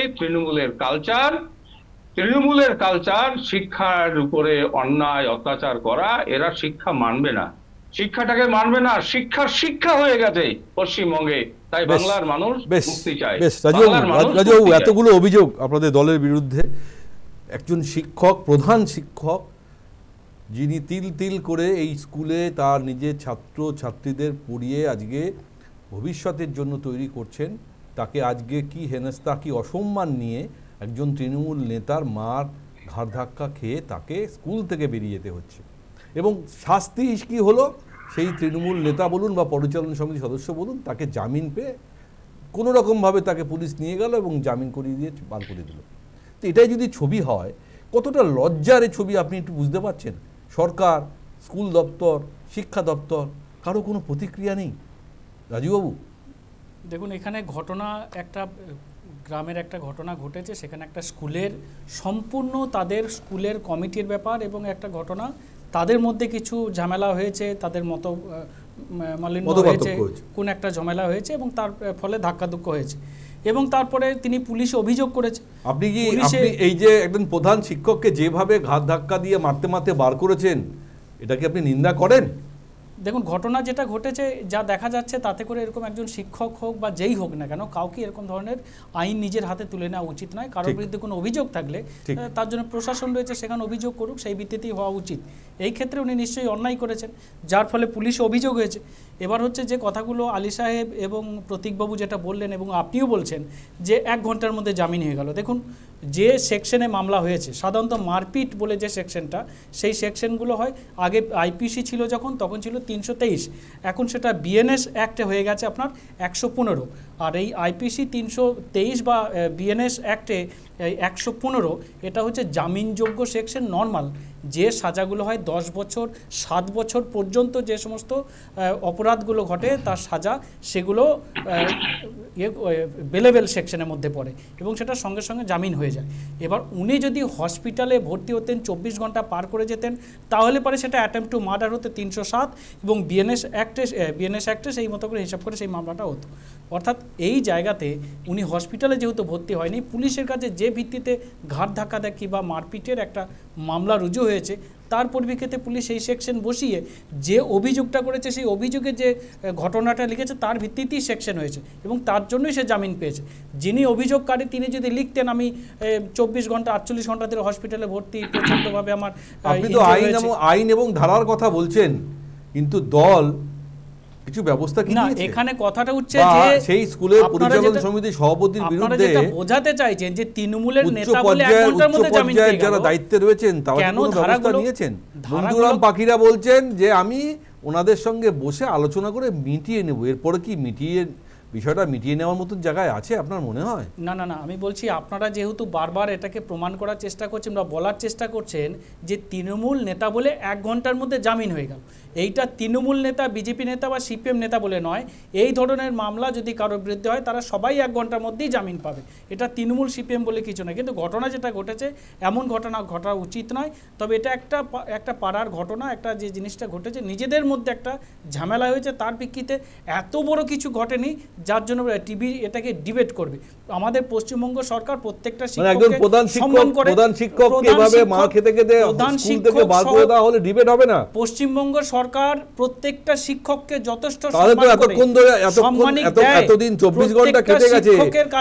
তৃণমূলের কালচার শিক্ষার উপরে অন্যায় অত্যাচার করা, এরা শিক্ষা মানবে না, শিক্ষাটাকে মানবে না। শিক্ষা হয়ে গেছে পশ্চিমবঙ্গে, তাই বাংলার মানুষ মুক্তি চায়। রাজুবাবু, এতগুলো অভিযোগ আপনাদের দলের বিরুদ্ধে, একজন শিক্ষক, প্রধান শিক্ষক, যিনি তিল তিল করে এই স্কুলে তার নিজের ছাত্র ছাত্রীদের পড়িয়ে আজকে ভবিষ্যতের জন্য তৈরি করছেন, তাকে আজকে কি হেনস্থা, কি অসম্মান নিয়ে একজন তৃণমূল নেতার মার ঘাড় ধাক্কা খেয়ে তাকে স্কুল থেকে বেরিয়ে যেতে হচ্ছে। এবং শাস্তি কি হলো? সেই তৃণমূল নেতা বলুন বা পরিচালন সমিতির সদস্য বলুন, তাকে জামিন পেয়ে কোনো রকমভাবে তাকে পুলিশ নিয়ে গেল এবং জামিন করিয়ে দিয়ে বার করে দিল। তো এটাই যদি ছবি হয়, কতটা লজ্জার এই ছবি আপনি একটু বুঝতে পারছেন? সরকার, স্কুল দপ্তর, শিক্ষা দপ্তর, কারো কোনো প্রতিক্রিয়া নেই। রাজুবাবু দেখুন, এখানে ঘটনা একটা গ্রামের একটা ঘটনা ঘটেছে, সেখানে একটা স্কুলের সম্পূর্ণ তাদের স্কুলের কমিটির ব্যাপার, এবং একটা ঘটনা তাদের মধ্যে কিছু ঝামেলা হয়েছে, তাদের মালিন্য হয়েছে, কোন একটা ঝামেলা হয়েছে এবং তার ফলে ধাক্কাধুক্ক হয়েছে, এবং তারপরে তিনি পুলিশে অভিযোগ করেছে। আপনি কি এই যে একজন প্রধান শিক্ষককে যেভাবে ঘাত ধাক্কা দিয়ে মারতে মারতে বার করেছেন, এটাকে আপনি নিন্দা করেন? দেখুন, ঘটনা যেটা ঘটেছে, যা দেখা যাচ্ছে, তাতে করে এরকম একজন শিক্ষক হোক বা যেই হোক না কেন, কাউকে এরকম ধরনের আইন নিজের হাতে তুলে নেওয়া উচিত নয়। কারোর বিরুদ্ধে কোনো অভিযোগ থাকলে তার জন্য প্রশাসন রয়েছে, সেখানে অভিযোগ করুক, সেই ভিত্তিতেই হওয়া উচিত। এই ক্ষেত্রে উনি নিশ্চয়ই অন্যায় করেছেন, যার ফলে পুলিশে অভিযোগ হয়েছে। এবার হচ্ছে যে কথাগুলো আলী সাহেব এবং প্রতীকবাবু যেটা বললেন, এবং আপনিও বলছেন যে 1 ঘন্টার মধ্যে জামিন হয়ে গেল। দেখুন, যে সেকশনে মামলা হয়েছে, সাধারণত মারপিট বলে যে সেকশনটা, সেই সেকশনগুলো হয়, আগে আইপিসি ছিল যখন, তখন ছিল 323, এখন সেটা বিএনএস অ্যাক্টে হয়ে গেছে আপনার 115। আর এই আইপিসি 323 বা বিএনএস অ্যাক্টে 115, এটা হচ্ছে জামিনযোগ্য সেকশন। নর্মাল যে সাজাগুলো হয় 10 বছর 7 বছর পর্যন্ত যে সমস্ত অপরাধগুলো ঘটে তার সাজা, সেগুলো বেলেবেল সেকশনের মধ্যে পড়ে, এবং সেটা সঙ্গে সঙ্গে জামিন হয়ে যায়। এবার উনি যদি হসপিটালে ভর্তি হতেন, 24 ঘন্টা পার করে যেতেন, তাহলে পরে সেটা অ্যাটেম্প্ট টু মার্ডার হতে 307 এবং বিএনএস অ্যাক্টে সেই মতো করে হিসাব করে সেই মামলাটা হতো। অর্থাৎ এই জায়গাতে উনি হসপিটালে যেহেতু ভর্তি হয়নি, পুলিশের কাছে যে ভিত্তিতে ঘাট ধাক্কাধাক্কি বা মারপিটের একটা মামলা রুজু হয়েছে, তার পরিপ্রেক্ষিতে পুলিশ এই সেকশন বসিয়ে যে অভিযোগটা করেছে, সেই অভিযোগে যে ঘটনাটা লিখেছে তার ভিত্তিতেই সেকশন হয়েছে, এবং তার জন্যই সে জামিন পেয়েছে। যিনি অভিযোগকারী, তিনি যদি লিখতেন আমি 24 ঘন্টা 48 ঘন্টা ধরে হসপিটালে ভর্তি, প্রচণ্ডভাবে আমার, আপনি তো আইন এবং ধারার কথা বলছেন, কিন্তু দল কিছু ব্যবস্থা কি নিয়েছে? এখানে কথাটা উঠছে যে সেই স্কুলের পরিচালন সমিতির সভাপতির বিরুদ্ধে বোঝাতে চাইছেন যে তৃণমূলের নেতা বলে 1 ঘন্টার মধ্যে জামিন পেয়ে গেল, যারা দায়িত্বে রয়েছেন তারা কোনো ব্যবস্থা নিয়েছেন? বন্ধুরাম পাখিরা বলছেন যে আমি ওনাদের সঙ্গে বসে আলোচনা করে মিটিয়ে নেব। এরপরে কি বিষয়টা মিটিয়ে নেওয়ার মতো জায়গায় আছে আপনার মনে হয়? না, আমি বলছি, আপনারা যেহেতু বারবার এটাকে প্রমাণ করার চেষ্টা করছেন বা বলার চেষ্টা করছেন যে তৃণমূল নেতা বলে 1 ঘন্টার মধ্যে জামিন হয়ে গেল, এইটা তৃণমূল নেতা, বিজেপি নেতা বা সিপিএম নেতা বলে নয়, এই ধরনের মামলা যদি কারোর বিরুদ্ধে হয় তারা সবাই 1 ঘন্টার মধ্যেই জামিন পাবে। এটা তৃণমূল সিপিএম বলে কিছু নয়। কিন্তু ঘটনা যেটা ঘটেছে এমন ঘটনা ঘটা উচিত নয়। তবে এটা একটা পাড়ার ঘটনা, একটা যে জিনিসটা ঘটেছে নিজেদের মধ্যে একটা ঝামেলা হয়েছে, তার প্রেক্ষিতে এত বড় কিছু ঘটেনি যার জন্য টিভি এটাকে ডিবেট করবে। আমাদের পশ্চিমবঙ্গ সরকার প্রত্যেকটা একজন প্রধান শিক্ষককে এভাবে মার খেতে খেতে স্কুল থেকে বার করে দেওয়া হলে ডিবেট হবে না? পশ্চিমবঙ্গ সরকার প্রত্যেকটা শিক্ষককে যথেষ্ট এতদিন 24 ঘন্টা কেটে গেছে,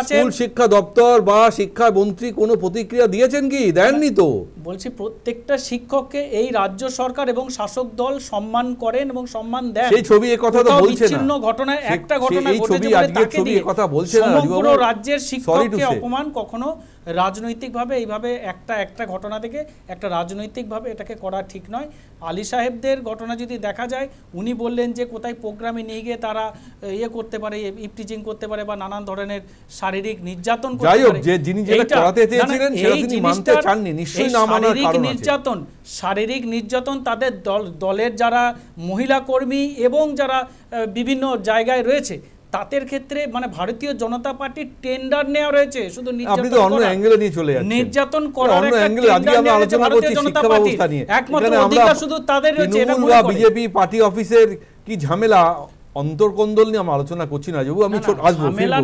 স্কুল শিক্ষা দপ্তর বা শিক্ষা মন্ত্রী কোনো প্রতিক্রিয়া দিয়েছেন কি? দেননি তো। বলছি প্রত্যেকটা শিক্ষককে এই রাজ্য সরকার এবং শাসক দল সম্মান করেন এবং সম্মান দেন। সেই ছবি এই কথা তো বলছে না। বিচ্ছিন্ন ঘটনায় একটা ঘটনা ঘটেছে বলে তাকে দিয়ে কথা বলছে না। সমগ্র রাজ্যের শিক্ষককে অপমান কখনো রাজনৈতিকভাবে এইভাবে একটা ঘটনা থেকে একটা রাজনৈতিকভাবে এটাকে করা ঠিক নয়। আলী সাহেবদের ঘটনা যদি দেখা যায়, উনি বললেন যে কোথায় প্রোগ্রামে নিয়ে গিয়ে তারা করতে পারে, ইপটিজিং করতে পারে বা নানান ধরনের শারীরিক নির্যাতন করতে পারে। শারীরিক নির্যাতন তাদের দলের যারা মহিলা কর্মী এবং যারা বিভিন্ন জায়গায় রয়েছে তাদের ক্ষেত্রে মানে ভারতীয় জনতা পার্টির টেন্ডার নেওয়া রয়েছে শুধু নির্যাতন করার একমাত্র অধিকার শুধু তাদের রয়েছে। বিজেপি পার্টি অফিসের কি ঝামেলা অন্তর্কন্দল নিয়ে আমরা আলোচনা করছি না। আমি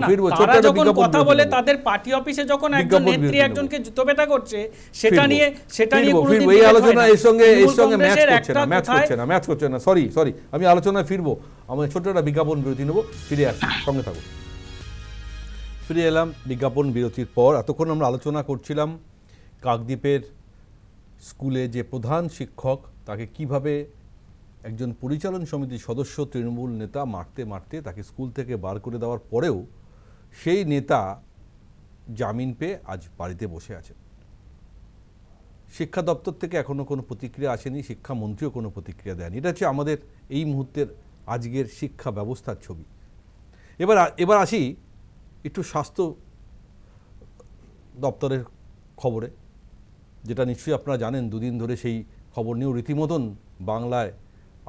ফিরবো যখন কথা বলে তাদের পার্টি অফিসে যখন একজন নেত্রী একজনকে জুতোপেটা করছে সেটা নিয়ে এই আলোচনা এর সঙ্গে ম্যাচ করছে না। সরি আমি আলোচনায় ফিরবো। আমরা ছোট একটা বিজ্ঞাপন বিরতি নেবো, ফিরে আসছি, সঙ্গে থাকুন। ফিরে এলাম বিজ্ঞাপন বিরতির পর। এতক্ষণ আমরা আলোচনা করছিলাম কাকদ্বীপের স্কুলে যে প্রধান শিক্ষক তাকে কিভাবে একজন পরিচালন সমিতির সদস্য তৃণমূল নেতা মারতে তাকে স্কুল থেকে বার করে দেওয়ার পরেও সেই নেতা জামিন পেয়ে আজ বাড়িতে বসে আছে। শিক্ষা দপ্তর থেকে এখনও কোনো প্রতিক্রিয়া আসেনি, শিক্ষামন্ত্রীও কোনো প্রতিক্রিয়া দেয়নি। এটা হচ্ছে আমাদের এই মুহূর্তের আজকের শিক্ষা ব্যবস্থার ছবি। এবার আসি একটু স্বাস্থ্য দপ্তরের খবরে, যেটা নিশ্চয়ই আপনারা জানেন। দুদিন ধরে সেই খবর নিয়েও রীতিমতন বাংলায়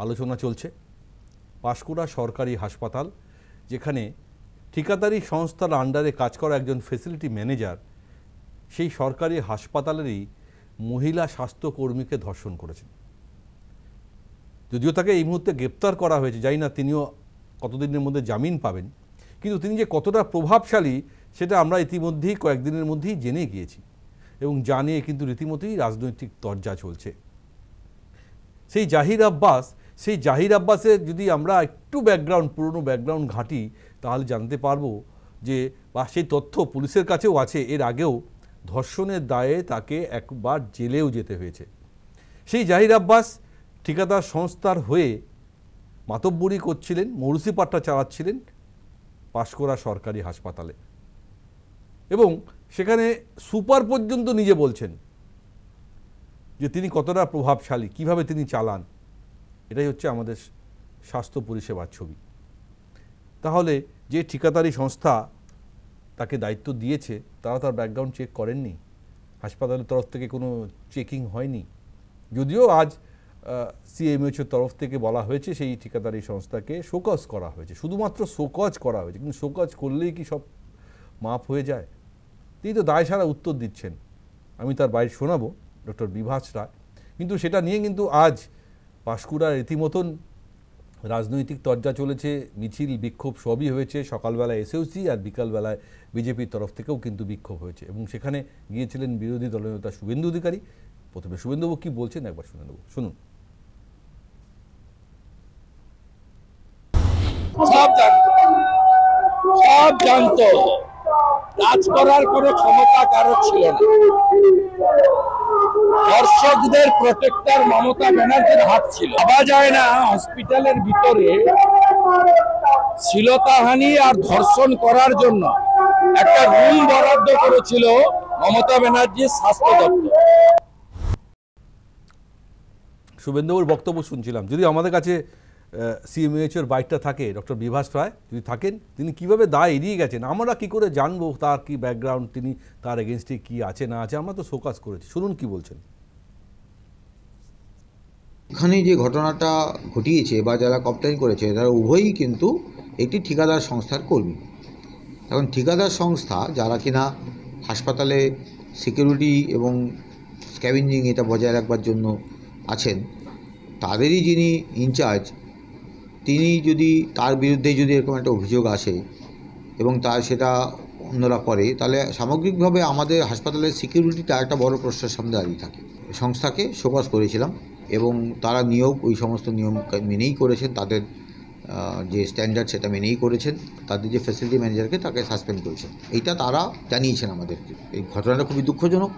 আলোচনা চলছে। পাঁশকুড়া সরকারি হাসপাতাল, যেখানে ঠিকাদারি সংস্থার আন্ডারে কাজ করা একজন ফেসিলিটি ম্যানেজার সেই সরকারি হাসপাতালেরই মহিলা স্বাস্থ্যকর্মীকে ধর্ষণ করেছেন। যদিও তাকে এই মুহূর্তে গ্রেপ্তার করা হয়েছে, জানি না তিনিও কতদিনের মধ্যে জামিন পাবেন, কিন্তু তিনি যে কতটা প্রভাবশালী সেটা আমরা ইতিমধ্যেই কয়েকদিনের মধ্যেই জেনে গিয়েছি এবং জানিয়ে কিন্তু রীতিমতোই রাজনৈতিক তরজা চলছে। সেই জাহির আব্বাসের যদি আমরা একটু পুরনো ব্যাকগ্রাউন্ড ঘাঁটি তাহলে জানতে পারবো যে বা সেই তথ্য পুলিশের কাছেও আছে। এর আগেও ধর্ষণের দায়ে তাকে একবার জেলেও যেতে হয়েছে। সেই জাহির আব্বাস ঠিকাদার সংস্থার হয়ে মাতব্বরি করছিলেন, মৌরুসিপাট্টা চালাচ্ছিলেন পাঁশকুড়া সরকারি হাসপাতালে, এবং সেখানে সুপার পর্যন্ত নিজে বলছেন যে তিনি কতটা প্রভাবশালী, কিভাবে তিনি চালান। এটাই হচ্ছে আমাদের স্বাস্থ্য পরিষেবার ছবি। তাহলে যে ঠিকাদারি সংস্থা তাকে দায়িত্ব দিয়েছে তারা তার ব্যাকগ্রাউন্ড চেক করেননি, হাসপাতালের তরফ থেকে কোনো চেকিং হয়নি। যদিও আজ সিএমএইচের তরফ থেকে বলা হয়েছে সেই ঠিকাদারি সংস্থাকে শোকজ করা হয়েছে, শুধুমাত্র শোকজ করা হয়েছে, কিন্তু শোকজ করলেই কি সব মাপ হয়ে যায়? তিনি তো দায় সারা উত্তর দিচ্ছেন। আমি তার বাইরে শোনাবো ডক্টর বিভাস রায়, কিন্তু সেটা নিয়ে কিন্তু আজ পাঁশকুড়ার রীতিমতন রাজনৈতিক তরজা চলেছে, মিছিল বিক্ষোভ সবই হয়েছে। সকালবেলায় এসএসসি আর বিকালবেলায় বিজেপির তরফ থেকেও কিন্তু বিক্ষোভ হয়েছে এবং সেখানে গিয়েছিলেন বিরোধী দলনেতা শুভেন্দু অধিকারী। প্রথমে শুভেন্দুবাবু কি বলছেন একবার শুনে নেব, শুনুন। সব জানতো, কাজ করার কোনো ক্ষমতা কারো ছিল না। দর্শকদের প্রোটেক্টর মমতা ব্যানার্জির হাত ছিল। ভাবা যায় না হসপিটালের ভিতরে শ্লীলতাহানি আর ধর্ষণ করার জন্য একটা রুম বরাদ্দ করেছিল মমতা ব্যানার্জির স্বাস্থ্য দপ্তর। শুভেন্দুবাবুর বক্তব্য শুনছিলাম। যদি আমাদের কাছে সিএমএইচের বাইকটা থাকে, ডক্টর বিভাস রায় যদি থাকেন, তিনি কিভাবে দায় এড়িয়ে গেছেন, আমরা কি করে জানবো তার কি ব্যাকগ্রাউন্ড, তিনি তার এগেনস্টে কি আছে না আছে? আমরা তো শোকজ করেছি, শুনুন কি বলছেন। এখানে যে ঘটনাটা ঘটিয়েছে বা যারা কমপ্লেন করেছে তারা উভয়ই কিন্তু একটি ঠিকাদার সংস্থার কর্মী। এখন ঠিকাদার সংস্থা যারা কিনা হাসপাতালে সিকিউরিটি এবং স্ক্যাভেঞ্জিং এটা বজায় রাখবার জন্য আছেন, তাদেরই যিনি ইনচার্জ, তিনি যদি তার বিরুদ্ধে যদি এরকম একটা অভিযোগ আসে এবং তার সেটা অন্যরা করে, তাহলে সামগ্রিকভাবে আমাদের হাসপাতালের সিকিউরিটিটা একটা বড় প্রশ্নের সামনে দাঁড়িয়ে থাকে। সংস্থাকে শোকজ করেছিলাম এবং তারা নিয়োগ ওই সমস্ত নিয়ম মেনেই করেছেন, তাদের যে স্ট্যান্ডার্ড সেটা মেনেই করেছেন, তাদের যে ফ্যাসিলিটি ম্যানেজারকে তাকে সাসপেন্ড করেছেন, এইটা তারা জানিয়েছেন আমাদেরকে। এই ঘটনাটা খুবই দুঃখজনক,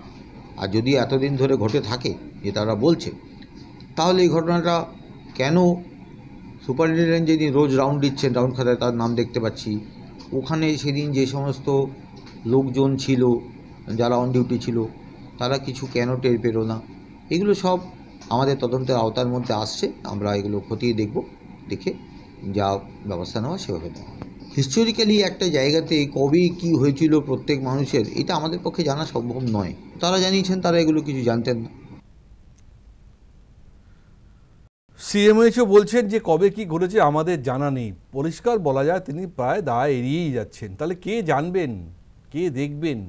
আর যদি এতদিন ধরে ঘটে থাকে যে তারা বলছে, তাহলে এই ঘটনাটা কেন সুপারিনটেন্ডেন্ট যেদিন রোজ রাউন্ড দিচ্ছেন, রাউন্ড খাতায় তার নাম দেখতে পাচ্ছি, ওখানে সেদিন যে সমস্ত লোকজন ছিল যারা অন ডিউটি ছিল তারা কিছু কেন টের পেল না, এগুলো সব আমাদের তদন্তের আওতার মধ্যে আসছে। আমরা এগুলো খতিয়ে দেখব, দেখে যা ব্যবস্থা নেওয়া সেভাবে নেওয়া। হিস্টোরিক্যালি একটা জায়গাতে কবে কি হয়েছিল প্রত্যেক মানুষের, এটা আমাদের পক্ষে জানা সম্ভব নয়। তারা জানিয়েছেন তারা এগুলো কিছু জানতেন না। সিএমএইচও বলছেন যে কবে কি ঘটেছে আমাদের জানা নেই। পরিষ্কার বলা যায় তিনি প্রায় দায় এড়িয়েই যাচ্ছেন। তাহলে কে জানবেন, কে দেখবেন,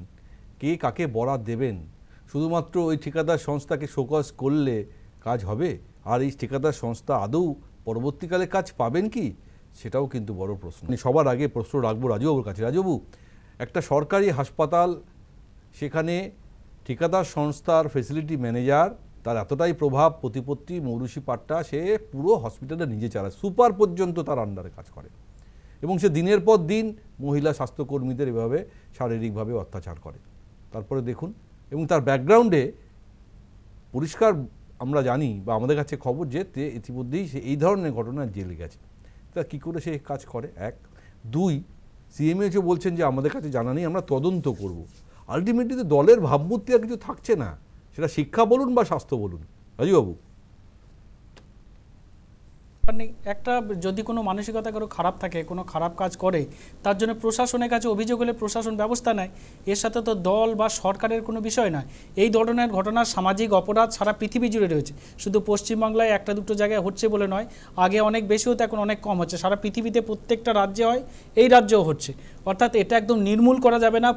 কে কাকে বরাত দেবেন? শুধুমাত্র ওই ঠিকাদার সংস্থাকে শোকজ করলে কাজ হবে? আর এই ঠিকাদার সংস্থা আদৌ পরবর্তীকালে কাজ পাবেন কি, সেটাও কিন্তু বড় প্রশ্ন। সবার আগে প্রশ্ন রাখবো রাজুবাবুর কাছে। রাজুবাবু, একটা সরকারি হাসপাতাল, সেখানে ঠিকাদার সংস্থার ফেসিলিটি ম্যানেজার, তার এতটাই প্রভাব প্রতিপত্তি, মৌরুষি পাট্টা, সে পুরো হসপিটালটা নিজে চালায়, সুপার পর্যন্ত তার আন্ডারে কাজ করে, এবং সে দিনের পর দিন মহিলা স্বাস্থ্যকর্মীদের এভাবে শারীরিকভাবে অত্যাচার করে। তারপরে দেখুন, এবং তার ব্যাকগ্রাউন্ডে পরিষ্কার আমরা জানি বা আমাদের কাছে খবর যে ইতিমধ্যেই সে এই ধরনের ঘটনায় জেলে গেছে। তা কী করে সে কাজ করে? এক। দুই, সিএমএইচও বলছেন যে আমাদের কাছে জানা নেই, আমরা তদন্ত করব। আলটিমেটলি তো দলের ভাবমূর্তি আর কিছু থাকছে না, সেটা শিক্ষা বলুন বা স্বাস্থ্য বলুন। রাজুবাবু, একটা যদি কোনো মানসিকতা কারো খারাপ থাকে, কোনো খারাপ কাজ করে, তার জন্য প্রশাসনের কাছে অভিযোগ হলে প্রশাসন ব্যবস্থা নেয়। এর সাথে তো দল বা সরকারের কোনো বিষয় নয়। এই ধরনের ঘটনার সামাজিক অপরাধ সারা পৃথিবী জুড়ে রয়েছে, শুধু পশ্চিমবাংলায় একটা দুটো জায়গায় হচ্ছে বলে নয়। আগে অনেক বেশি হতো, এখন অনেক কম হচ্ছে। সারা পৃথিবীতে প্রত্যেকটা রাজ্যে হয়, এই রাজ্যেও হচ্ছে। অর্থাৎ এটা একদম নির্মূল করা যাবে না।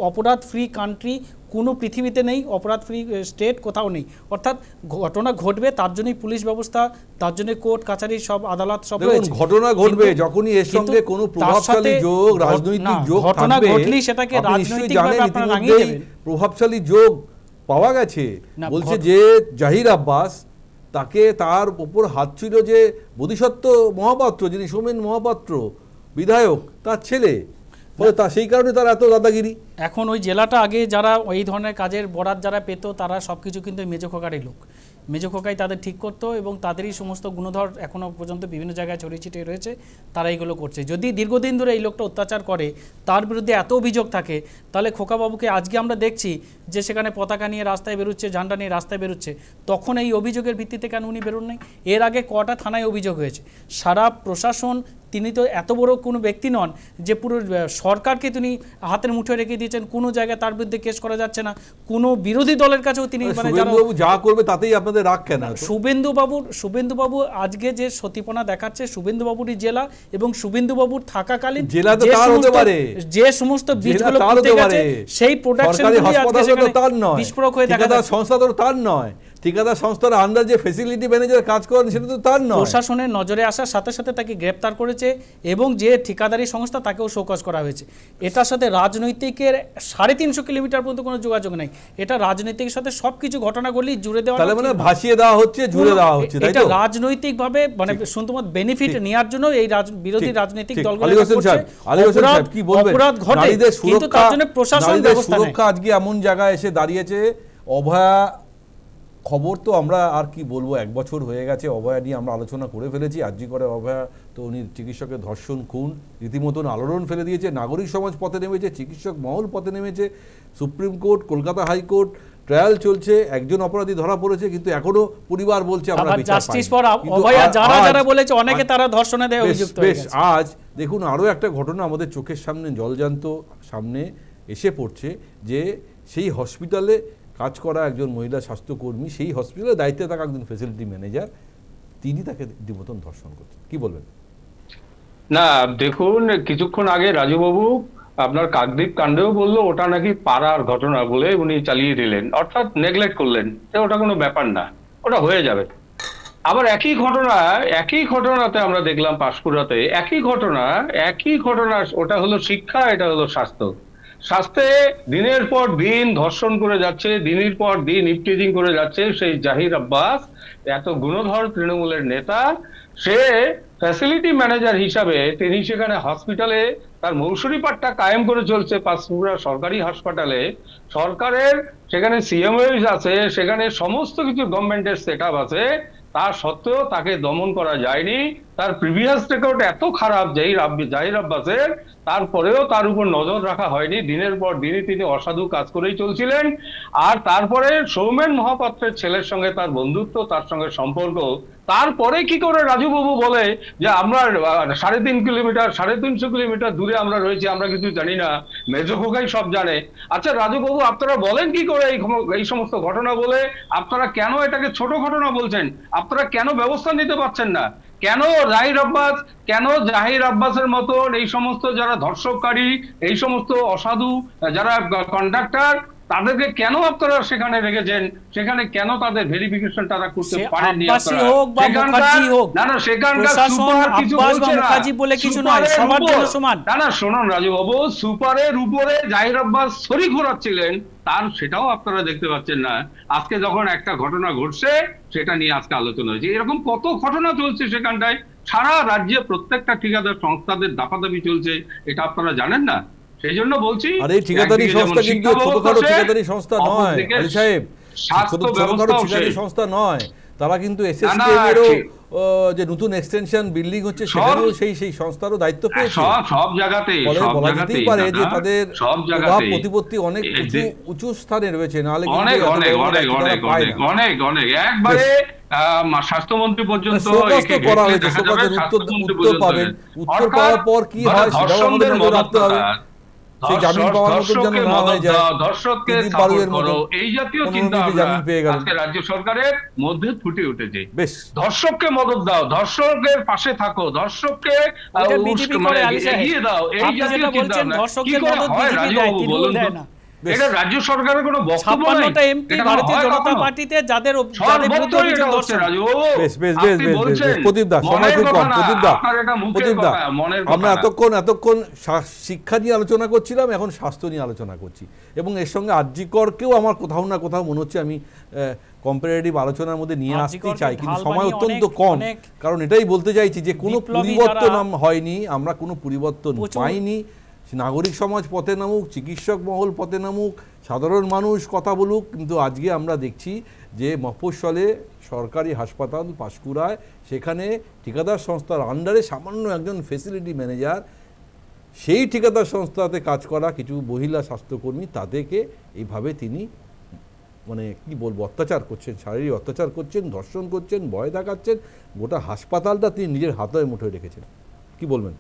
অপরাধ ফ্রি কান্ট্রি কোনো পৃথিবীতে নেই, অপরাধ ফ্রি স্টেট কোথাও নেই। অর্থাৎ ঘটনা ঘটবে, তার জন্যই পুলিশ ব্যবস্থা, তার জন্য কোর্ট কাছারি সব আদালত সব রয়েছে। ঘটনা ঘটবে যখনই এর সঙ্গে কোনো প্রভাবশালী যোগ, রাজনৈতিক যোগ ঘটনা ঘটলেই সেটাকে রাজনৈতিকভাবে আপনারা রাঙিয়ে দেবেন। প্রভাবশালী যোগ পাওয়া গেছে, বলছে যে জাহির আব্বাস, তাকে তার উপর হাত ছিল যে বোধিসত্ত্ব মহাপাত্র, যিনি সোমেন মহাপাত্র বিধায়ক, তার ছেলে, সেই কারণে তার এত দাদাগিরি। এখন ওই জেলাটা আগে যারা এই ধরনের কাজের বরাত যারা পেত, তারা সব কিছু কিন্তু মেজো খোকারই লোক। মেজো খোকাই তাদের ঠিক করতো, এবং তাদেরই সমস্ত গুণধর এখনও পর্যন্ত বিভিন্ন জায়গায় ছড়িয়ে ছিটিয়ে রয়েছে, তারা এইগুলো করছে। যদি দীর্ঘদিন ধরে এই লোকটা অত্যাচার করে, তার বিরুদ্ধে এত অভিযোগ থাকে, তাহলে খোকাবাবুকে আজকে আমরা দেখছি যে সেখানে পতাকা নিয়ে রাস্তায় বেরোচ্ছে, ঝান্ডা নিয়ে রাস্তায় বেরোচ্ছে, তখন এই অভিযোগের ভিত্তিতে কেন উনি বেরোন নাই? এর আগে কটা থানায় অভিযোগ হয়েছে। সারা প্রশাসন, তিনি তো এত বড় কোনো ব্যক্তি নন যে পুরো সরকারকে তিনি হাতের মুঠোয় রেখে দিয়েছেন, কোনো জায়গায় তার বিরুদ্ধে কেস করা যাচ্ছে না, কোনো বিরোধী দলের কাছেও তিনি যা করবে তাতেই আপনাদের রাগ কেন? শুভেন্দুবাবু আজকে যে সতীপনা দেখাচ্ছে, শুভেন্দুবাবুরই জেলা, এবং শুভেন্দুবাবুর থাকাকালীন জেলা তো তার হতে পারে, যে সমস্ত বীজগুলো পুঁতে গেছে সেই প্রোডাকশনগুলো আজকে সেখানে বিস্ফোরক হয়ে দেখা যাচ্ছে। সংস্থা তো তার নয়, ঠিকাদার সংস্থার আন্ডার যে ফ্যাসিলিটি ম্যানেজার কাজ করেন সেটা তো তার নয়। প্রশাসনের নজরে আসার সাথে সাথে তাকে গ্রেপ্তার করেছে, এবং যে ঠিকাদারি সংস্থা তাকেও শোকজ করা হয়েছে। এটার সাথে রাজনৈতিকের 350 কিলোমিটার পর্যন্ত কোনো যোগাযোগ নেই। এটা রাজনৈতিকের সাথে সবকিছু ঘটনা ঘটলেই জুড়ে দেওয়া, তাহলে মানে ভাসিয়ে দেওয়া হচ্ছে, জুড়ে দেওয়া হচ্ছে। এটা রাজনৈতিকভাবে মানে শুধুমাত্র বেনিফিট নেওয়ার জন্য এই বিরোধী রাজনৈতিক দলগুলো কি বলবেন? অপরাধ ঘটে, কিন্তু তার জন্য প্রশাসন ব্যবস্থা নেয়। সুরক্ষা আজকে এমন জায়গায় এসে দাঁড়িয়েছে। অভয়া খবর তো আমরা আর কি বলবো, 1 বছর হয়ে গেছে, অভয়া নিয়ে আমরা আলোচনা করে ফেলেছি। আরজি করে অভয়া তো উনি চিকিৎসকের ধর্ষণ, খুন রীতিমতন আলোড়ন ফেলে দিয়েছে। নাগরিক সমাজ পথে নেমেছে, চিকিৎসক মহল পথে নেমেছে, supreme court, Kolkata high court, trial চলছে, একজন অপরাধী ধরা পড়েছে, কিন্তু এখনো পরিবার বলছে আমরা বিচার পাইনি। অনেকে তারা ধর্ষণে দেয় অভিযুক্ত হয়ে গেছে। আজ দেখুন আরো একটা ঘটনা আমাদের চোখের সামনে জলজান্ত সামনে এসে পড়ছে, যে সেই হসপিটালে কাজ করা একজন মহিলা স্বাস্থ্যকর্মী, সেই হসপিটালের দায়িত্বে থাকা একজন ফ্যাসিলিটি ম্যানেজার, তিনি তাকে রীতিমতন ধর্ষণ করছেন। কি বলবেন? না দেখুন, কিছুক্ষণ আগে রাজুবাবু আপনার কাকদ্বীপ কাণ্ডেও বললো ওটা নাকি পাড়ার ঘটনা বলে উনি চালিয়ে দিলেন, অর্থাৎ নেগলেক্ট করলেন, ওটা কোনো ব্যাপার না, ওটা হয়ে যাবে। আবার একই ঘটনাতে আমরা দেখলাম পাঁশকুড়াতে একই ঘটনা, ওটা হলো শিক্ষা, এটা হলো স্বাস্থ্যে দিনের পর দিন ধর্ষণ করে যাচ্ছে, দিনের পর দিন ইফটিজিং করে যাচ্ছে সেই জাহির আব্বাস, এত গুণধর তৃণমূলের নেতা, সে ফ্যাসিলিটি ম্যানেজার হিসাবে তিনি সেখানে হসপিটালে তার মৌসুরি পাটটা কায়েম করে চলছে পাঁশকুড়া সরকারি হাসপাতালে, সরকারের সেখানে সিএমওএস আছে, সেখানে সমস্ত কিছু গভর্নমেন্টের সেট আপ আছে, তা সত্ত্বেও তাকে দমন করা যায়নি। তার প্রিভিয়াস রেকর্ড এত খারাপ জাহির আব্বাসের, তারপরেও তার উপর নজর রাখা হয়নি, দিনের পর দিনই তিনি অসাধু কাজ করেই চলছিলেন। আর তারপরে সৌমেন মহাপাত্রের ছেলের সঙ্গে তার বন্ধুত্ব, তার সঙ্গে সম্পর্ক, তারপরে কি করে রাজুবাবু বলে যে আমরা 350 কিলোমিটার দূরে আমরা রয়েছি, আমরা কিছু জানি না, মেজো খোকাই সব জানে। আচ্ছা রাজুবাবু, আপনারা বলেন কি করে এই সমস্ত ঘটনা বলে? আপনারা কেন এটাকে ছোট ঘটনা বলছেন? আপনারা কেন ব্যবস্থা নিতে পারছেন না? কেন জাহির আব্বাসের মতন এই সমস্ত যারা ধর্ষককারী, এই সমস্ত অসাধু যারা কন্ডাক্টর, তাদেরকে কেন আপনারা সেখানে রেখেছেন? সেখানে কেন তাদের ভেরিফিকেশন তারা করতে পারেননি? না সেখানকার সুপার কিছু বলছে না, শুনুন রাজুবাবু, সুপারের উপরে জাহির আব্বাস শরীক ঘোরাচ্ছিলেন, তার সেটাও আপনারা দেখতে পাচ্ছেন না। আজকে যখন একটা ঘটনা ঘটছে সেটা নিয়ে আজকে আলোচনা হয়েছে, এরকম কত ঘটনা চলছে সেখানটায়, সারা রাজ্যে প্রত্যেকটা ঠিকাদার সংস্থাদের দাপাদাপি চলছে, এটা আপনারা জানেন না? সেই জন্য বলছি, আরে ঠিকাদারি সংস্থা কিন্তু ছোটখাটো ঠিকাদারি সংস্থা নয় আলী সাহেব, ছোটখাটো ঠিকাদারি সংস্থা নয়, তারা কিন্তু এসএসকেএম এরও যে নতুন এক্সটেনশন বিল্ডিং হচ্ছে সেখানেও সেই সংস্থারও দায়িত্ব পেয়েছে। সব জায়গাতেই বলা যেতেই পারে যে তাদের প্রভাব প্রতিপত্তি অনেক উঁচু স্থানে রয়েছে, নাহলে অনেক একবারে স্বাস্থ্যমন্ত্রী পর্যন্ত করা হয়েছে। উত্তর পাবেন, উত্তর পাওয়ার পর কি হয় সেটাও আমাদের নজর রাখতে হবে। সেই জামিন পাওয়ার মতো যেন না হয়ে যায়, ধর্ষককে সাপোর্ট করো, এই জাতীয় চিন্তা আজকে রাজ্য সরকারের মধ্যে ফুটে উঠেছে। বেশ, ধর্ষককে মদত দাও, ধর্ষকের পাশে থাকো, ধর্ষককে এগিয়ে দাও, এই জাতীয় চিন্তা কি করে হয় রাজুবাবু বলুন তো? এটা রাজ্য সরকারের কোনো বক্তব্য নেই। এমপি ভারতীয় জনতা পার্টিতে যাদের বিরুদ্ধে অভিযোগ করছে রাজুবাবু। প্রদীপদা, সময় খুব কম। প্রদীপদা, আমরা এতক্ষণ শিক্ষা নিয়ে আলোচনা করছিলাম, এখন স্বাস্থ্য নিয়ে আলোচনা করছি, এবং এর সঙ্গে আরজিকরকেও আমার কোথাও না কোথাও মনে হচ্ছে আমি কম্পারেটিভ আলোচনার মধ্যে নিয়ে আসতে চাই, কিন্তু সময় অত্যন্ত কম। কারণ এটাই বলতে চাইছি যে কোনো পরিবর্তন হয়নি, আমরা কোনো পরিবর্তন পাইনি। নাগরিক সমাজ পথে নামুক, চিকিৎসক মহল পথে নামুক, সাধারণ মানুষ কথা বলুক, কিন্তু আজকে আমরা দেখছি যে মফস্বলে সরকারি হাসপাতাল পাঁশকুড়ায়, সেখানে ঠিকাদার সংস্থার আন্ডারে সামান্য একজন ফেসিলিটি ম্যানেজার, সেই ঠিকাদার সংস্থাতে কাজ করা কিছু মহিলা স্বাস্থ্যকর্মী, তাদেরকে এইভাবে তিনি মানে কি বলবো অত্যাচার করছেন, শারীরিক অত্যাচার করছেন, ধর্ষণ করছেন, ভয় দেখাচ্ছেন, গোটা হাসপাতালটা তিনি নিজের হাতে মুঠোয় রেখেছেন। কি বলবেন?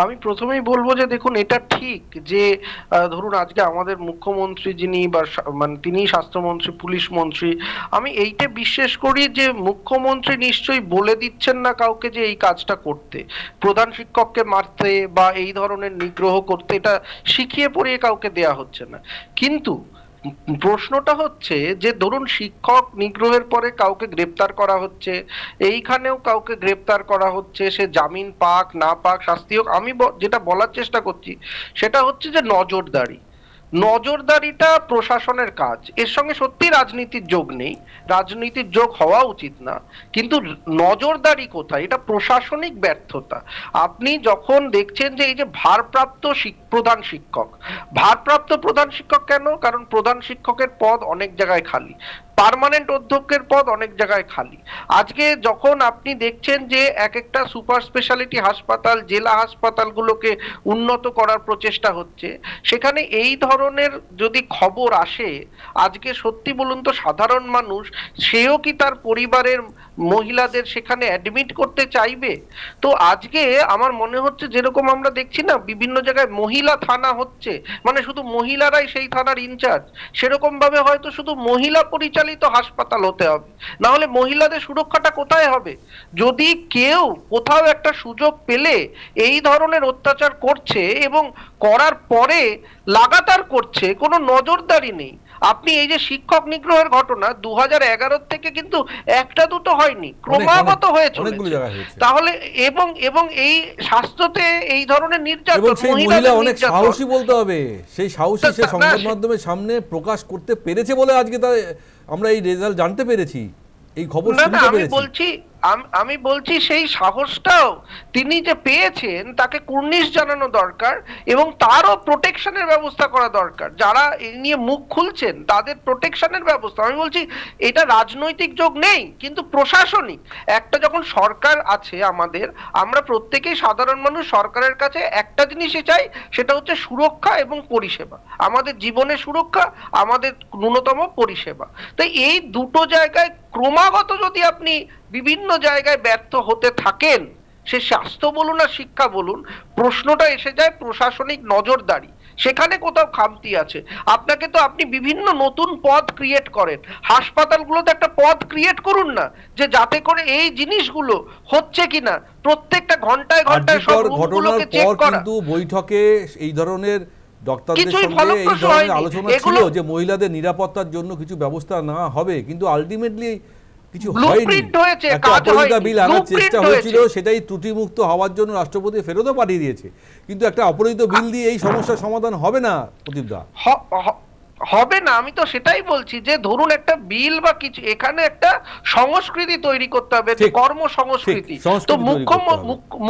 আমি প্রথমেই বলবো যে দেখুন, এটা ঠিক যে ধরুন আজকে আমাদের মুখ্যমন্ত্রী যিনি বা মানে তিনি স্বাস্থ্যমন্ত্রী, পুলিশ মন্ত্রী, আমি এইটা বিশ্বাস করি যে মুখ্যমন্ত্রী নিশ্চয়ই বলে দিচ্ছেন না কাউকে যে এই কাজটা করতে, প্রধান শিক্ষককে মারতে বা এই ধরনের নিগ্রহ করতে, এটা শিখিয়ে পড়িয়ে কাউকে দেয়া হচ্ছে না। কিন্তু প্রশ্নটা হচ্ছে যে ধরুন শিক্ষক নিগ্রহের পরে কাউকে গ্রেপ্তার করা হচ্ছে, এইখানেও কাউকে গ্রেপ্তার করা হচ্ছে, সে জামিন পাক না পাক, শাস্তি হোক। আমি যেটা বলার চেষ্টা করছি সেটা হচ্ছে যে নজরদারিটা প্রশাসনের কাজ, এর সঙ্গে সত্যি রাজনীতির যোগ নেই, রাজনীতির যোগ হওয়া উচিত না, কিন্তু নজরদারি কোথায়? এটা প্রশাসনিক ব্যর্থতা। আপনি যখন দেখছেন যে এই যে ভারপ্রাপ্ত প্রধান শিক্ষক কেন? কারণ প্রধান শিক্ষকের পদ অনেক জায়গায় খালি, পার্মানেন্ট অধ্যক্ষের পদ অনেক জায়গায় খালি। আজকে যখন আপনি দেখছেন যে এক একটা সুপার স্পেশালিটি হাসপাতাল, জেলা হাসপাতালগুলোকে উন্নত করার প্রচেষ্টা হচ্ছে, সেখানে এই ধরনের যদি খবর আসে, আজকে সত্যি বলুন তো সাধারণ মানুষ সেও কি তার পরিবারের মহিলাদের সেখানে অ্যাডমিট করতে চাইবে? তো আজকে আমার মনে হচ্ছে যেরকম আমরা দেখছি না বিভিন্ন জায়গায় মহিলা থানা হচ্ছে, মানে শুধু মহিলারাই সেই থানার ইনচার্জ, সেরকম ভাবে হয়তো শুধু মহিলা পরিচালিত পরিচালিত হাসপাতাল হতে হবে, না হলে মহিলাদের সুরক্ষাটা কোথায় হবে? যদি কেউ কোথাও একটা সুযোগ পেলে এই ধরনের অত্যাচার করছে এবং করার পরে লাগাতার করছে, কোনো নজরদারি নেই। আপনি এই যে শিক্ষক নিগ্রহের ঘটনা 2011 থেকে কিন্তু একটা দুটো হয়নি, ক্রমাগত হয়ে চলেছে। তাহলে এবং এই স্বাস্থ্যতে এই ধরনের নির্যাতন, মহিলা অনেক সাহসী বলতে হবে, সেই সাহসী সে সংবাদ মাধ্যমের সামনে প্রকাশ করতে পেরেছে বলে আজকে আমরা এই রেজাল্ট জানতে পেরেছি, এই খবর শুনতে পেরেছি। আমি বলছি সেই সাহসটাও তিনি যে পেয়েছেন তাকে কুর্নিশ জানানো দরকার এবং তারও প্রোটেকশনের ব্যবস্থা করা দরকার। যারা এই নিয়ে মুখ খুলছেন তাদের প্রোটেকশনের ব্যবস্থা, আমি বলছি এটা রাজনৈতিক যোগ নেই কিন্তু প্রশাসনিক একটা যখন সরকার আছে আমাদের, আমরা প্রত্যেকেই সাধারণ মানুষ সরকারের কাছে একটা জিনিসই চাই, সেটা হচ্ছে সুরক্ষা এবং পরিষেবা, আমাদের জীবনের সুরক্ষা, আমাদের ন্যূনতম পরিষেবা। তাই এই দুটো জায়গায় ক্রমাগত যদি আপনি বিভিন্ন জায়গায় ব্যর্থ হতে থাকেন, সে স্বাস্থ্য বলুন আর শিক্ষা বলুন, প্রশ্নটা এসে যায় প্রশাসনিক নজরদারি, সেখানে কোথাও খামতি আছে। আপনাকে তো আপনি বিভিন্ন নতুন পদ ক্রিয়েট করেন, হাসপাতালগুলোতে একটা পদ ক্রিয়েট করুন না, যে যাতে করে এই জিনিসগুলো হচ্ছে কিনা প্রত্যেকটা ঘন্টায় ঘন্টায় সব রুমগুলোকে চেক করা। কিন্তু বৈঠকে এই ধরনের ডক্টরদের সঙ্গে এই ধরনের আলোচনা ছিল যে মহিলাদের নিরাপত্তার জন্য কিছু ব্যবস্থা নেওয়া হবে, কিন্তু আলটিমেটলি কিছু হয়নি। একটা অপরাজিতা বিল আনার চেষ্টা হয়েছিল, সেটাই ত্রুটিমুক্ত হওয়ার জন্য রাষ্ট্রপতি ফেরতও পাঠিয়ে দিয়েছে, কিন্তু একটা অপরাজিত বিল দিয়ে এই সমস্যার সমাধান হবে না প্রদীপদা, হবে না। আমি তো সেটাই বলছি যে ধরুন একটা বিল বা কিছু, এখানে একটা সংস্কৃতি তৈরি করতে হবে, কর্ম সংস্কৃতি। তো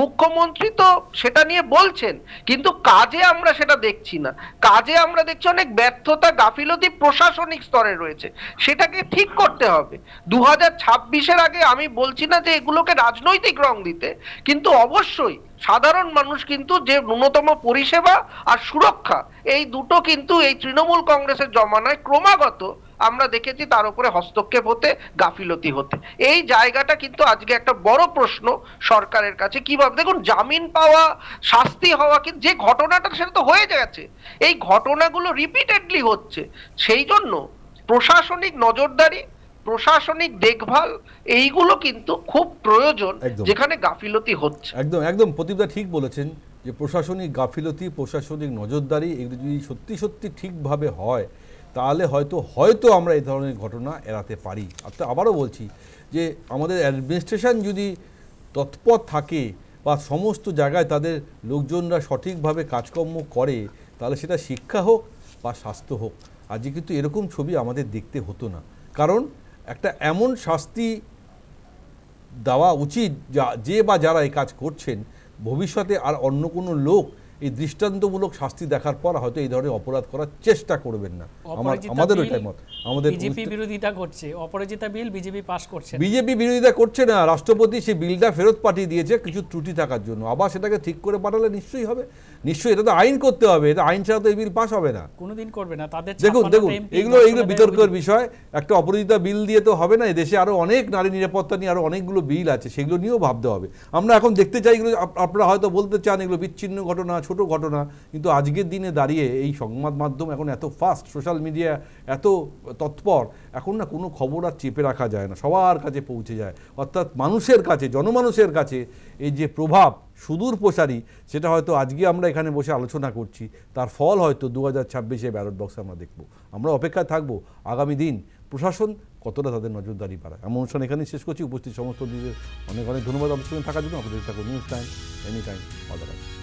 মুখ্যমন্ত্রী তো সেটা নিয়ে বলছেন, কিন্তু কাজে আমরা সেটা দেখছি না। কাজে আমরা দেখছি অনেক ব্যর্থতা, গাফিলতি প্রশাসনিক স্তরে রয়েছে, সেটাকে ঠিক করতে হবে। 2026-এর আগে আমি বলছি না যে এগুলোকে রাজনৈতিক রং দিতে, কিন্তু অবশ্যই সাধারণ মানুষ কিন্তু যে ন্যূনতম পরিষেবা আর সুরক্ষা, এই দুটো কিন্তু এই তৃণমূল কংগ্রেসের জমানায় ক্রমাগত আমরা দেখেছি তার উপরে হস্তক্ষেপ হতে, গাফিলতি হতে। এই জায়গাটা কিন্তু আজকে একটা বড় প্রশ্ন সরকারের কাছে। কিভাবে দেখুন জামিন পাওয়া, শাস্তি হওয়া, কিন্তু যে ঘটনাটা সেটা তো হয়ে গেছে, এই ঘটনাগুলো রিপিটেডলি হচ্ছে। সেই জন্য প্রশাসনিক নজরদারি, প্রশাসনিক দেখভাল, এইগুলো কিন্তু খুব প্রয়োজন যেখানে গাফিলতি হচ্ছে। একদম একদম প্রদীপদা ঠিক বলেছেন যে প্রশাসনিক গাফিলতি, প্রশাসনিক নজরদারি এগুলো যদি সত্যি সত্যি ঠিকভাবে হয় তাহলে হয়তো আমরা এই ধরনের ঘটনা এড়াতে পারি। আবারও বলছি যে আমাদের অ্যাডমিনিস্ট্রেশন যদি তৎপর থাকে বা সমস্ত জায়গায় তাদের লোকজনরা সঠিকভাবে কাজকর্ম করে, তাহলে সেটা শিক্ষা হোক বা স্বাস্থ্য হোক, আজকে কিন্তু এরকম ছবি আমাদের দেখতে হতো না। কারণ একটা এমন শাস্তি দেওয়া উচিত যে বা যারা এই কাজ করছেন ভবিষ্যতে আর অন্য কোনো লোক এই দৃষ্টান্তমূলক শাস্তি দেখার পর হয়তো এই ধরনের অপরাধ করার চেষ্টা করবেন না। আমাদের ওইটাই মত। আমাদের বিজেপি বিরোধিতা করছে, অপরাজিতা বিল বিজেপি পাস করছে, বিজেপি বিরোধিতা করছে না, রাষ্ট্রপতি সেই বিলটা ফেরত পাঠিয়ে দিয়েছে কিছু ত্রুটি থাকার জন্য। আবার সেটাকে ঠিক করে পাঠালে নিশ্চয়ই হবে, নিশ্চয়ই। এটা তো আইন করতে হবে, এটা আইন ছাড়া তো এই বিল পাস হবে না, কোনোদিন করবে না। তাদের দেখুন এগুলো বিতর্কের বিষয়। একটা অপরাজিতা বিল দিয়ে তো হবে না, দেশে আরো অনেক নারী নিরাপত্তা নিয়ে আরো অনেকগুলো বিল আছে, সেগুলো নিয়েও ভাবতে হবে। আমরা এখন দেখতে চাই এগুলো, আপনারা হয়তো বলতে চান এগুলো বিচ্ছিন্ন ঘটনা, ছোট ঘটনা, কিন্তু আজকের দিনে দাঁড়িয়ে এই সংবাদ মাধ্যম এখন এত ফাস্ট, সোশ্যাল মিডিয়া এত তৎপর, এখন না কোনো খবর আর চেপে রাখা যায় না, সবার কাছে পৌঁছে যায়। অর্থাৎ মানুষের কাছে, জনমানুষের কাছে এই যে প্রভাব সুদূর প্রসারী, সেটা হয়তো আজকে আমরা এখানে বসে আলোচনা করছি, তার ফল হয়তো 2026-এ ব্যালট বক্সে আমরা দেখব। আমরা অপেক্ষায় থাকবো আগামী দিন প্রশাসন কতটা তাদের নজরদারি পারে। এমন অনুষ্ঠান এখানেই শেষ করছি। উপস্থিত সমস্ত দিনের অনেক অনেক ধন্যবাদ। অবশ্যই থাকার জন্য আপনাদের থাকুন news time, any time, all the time.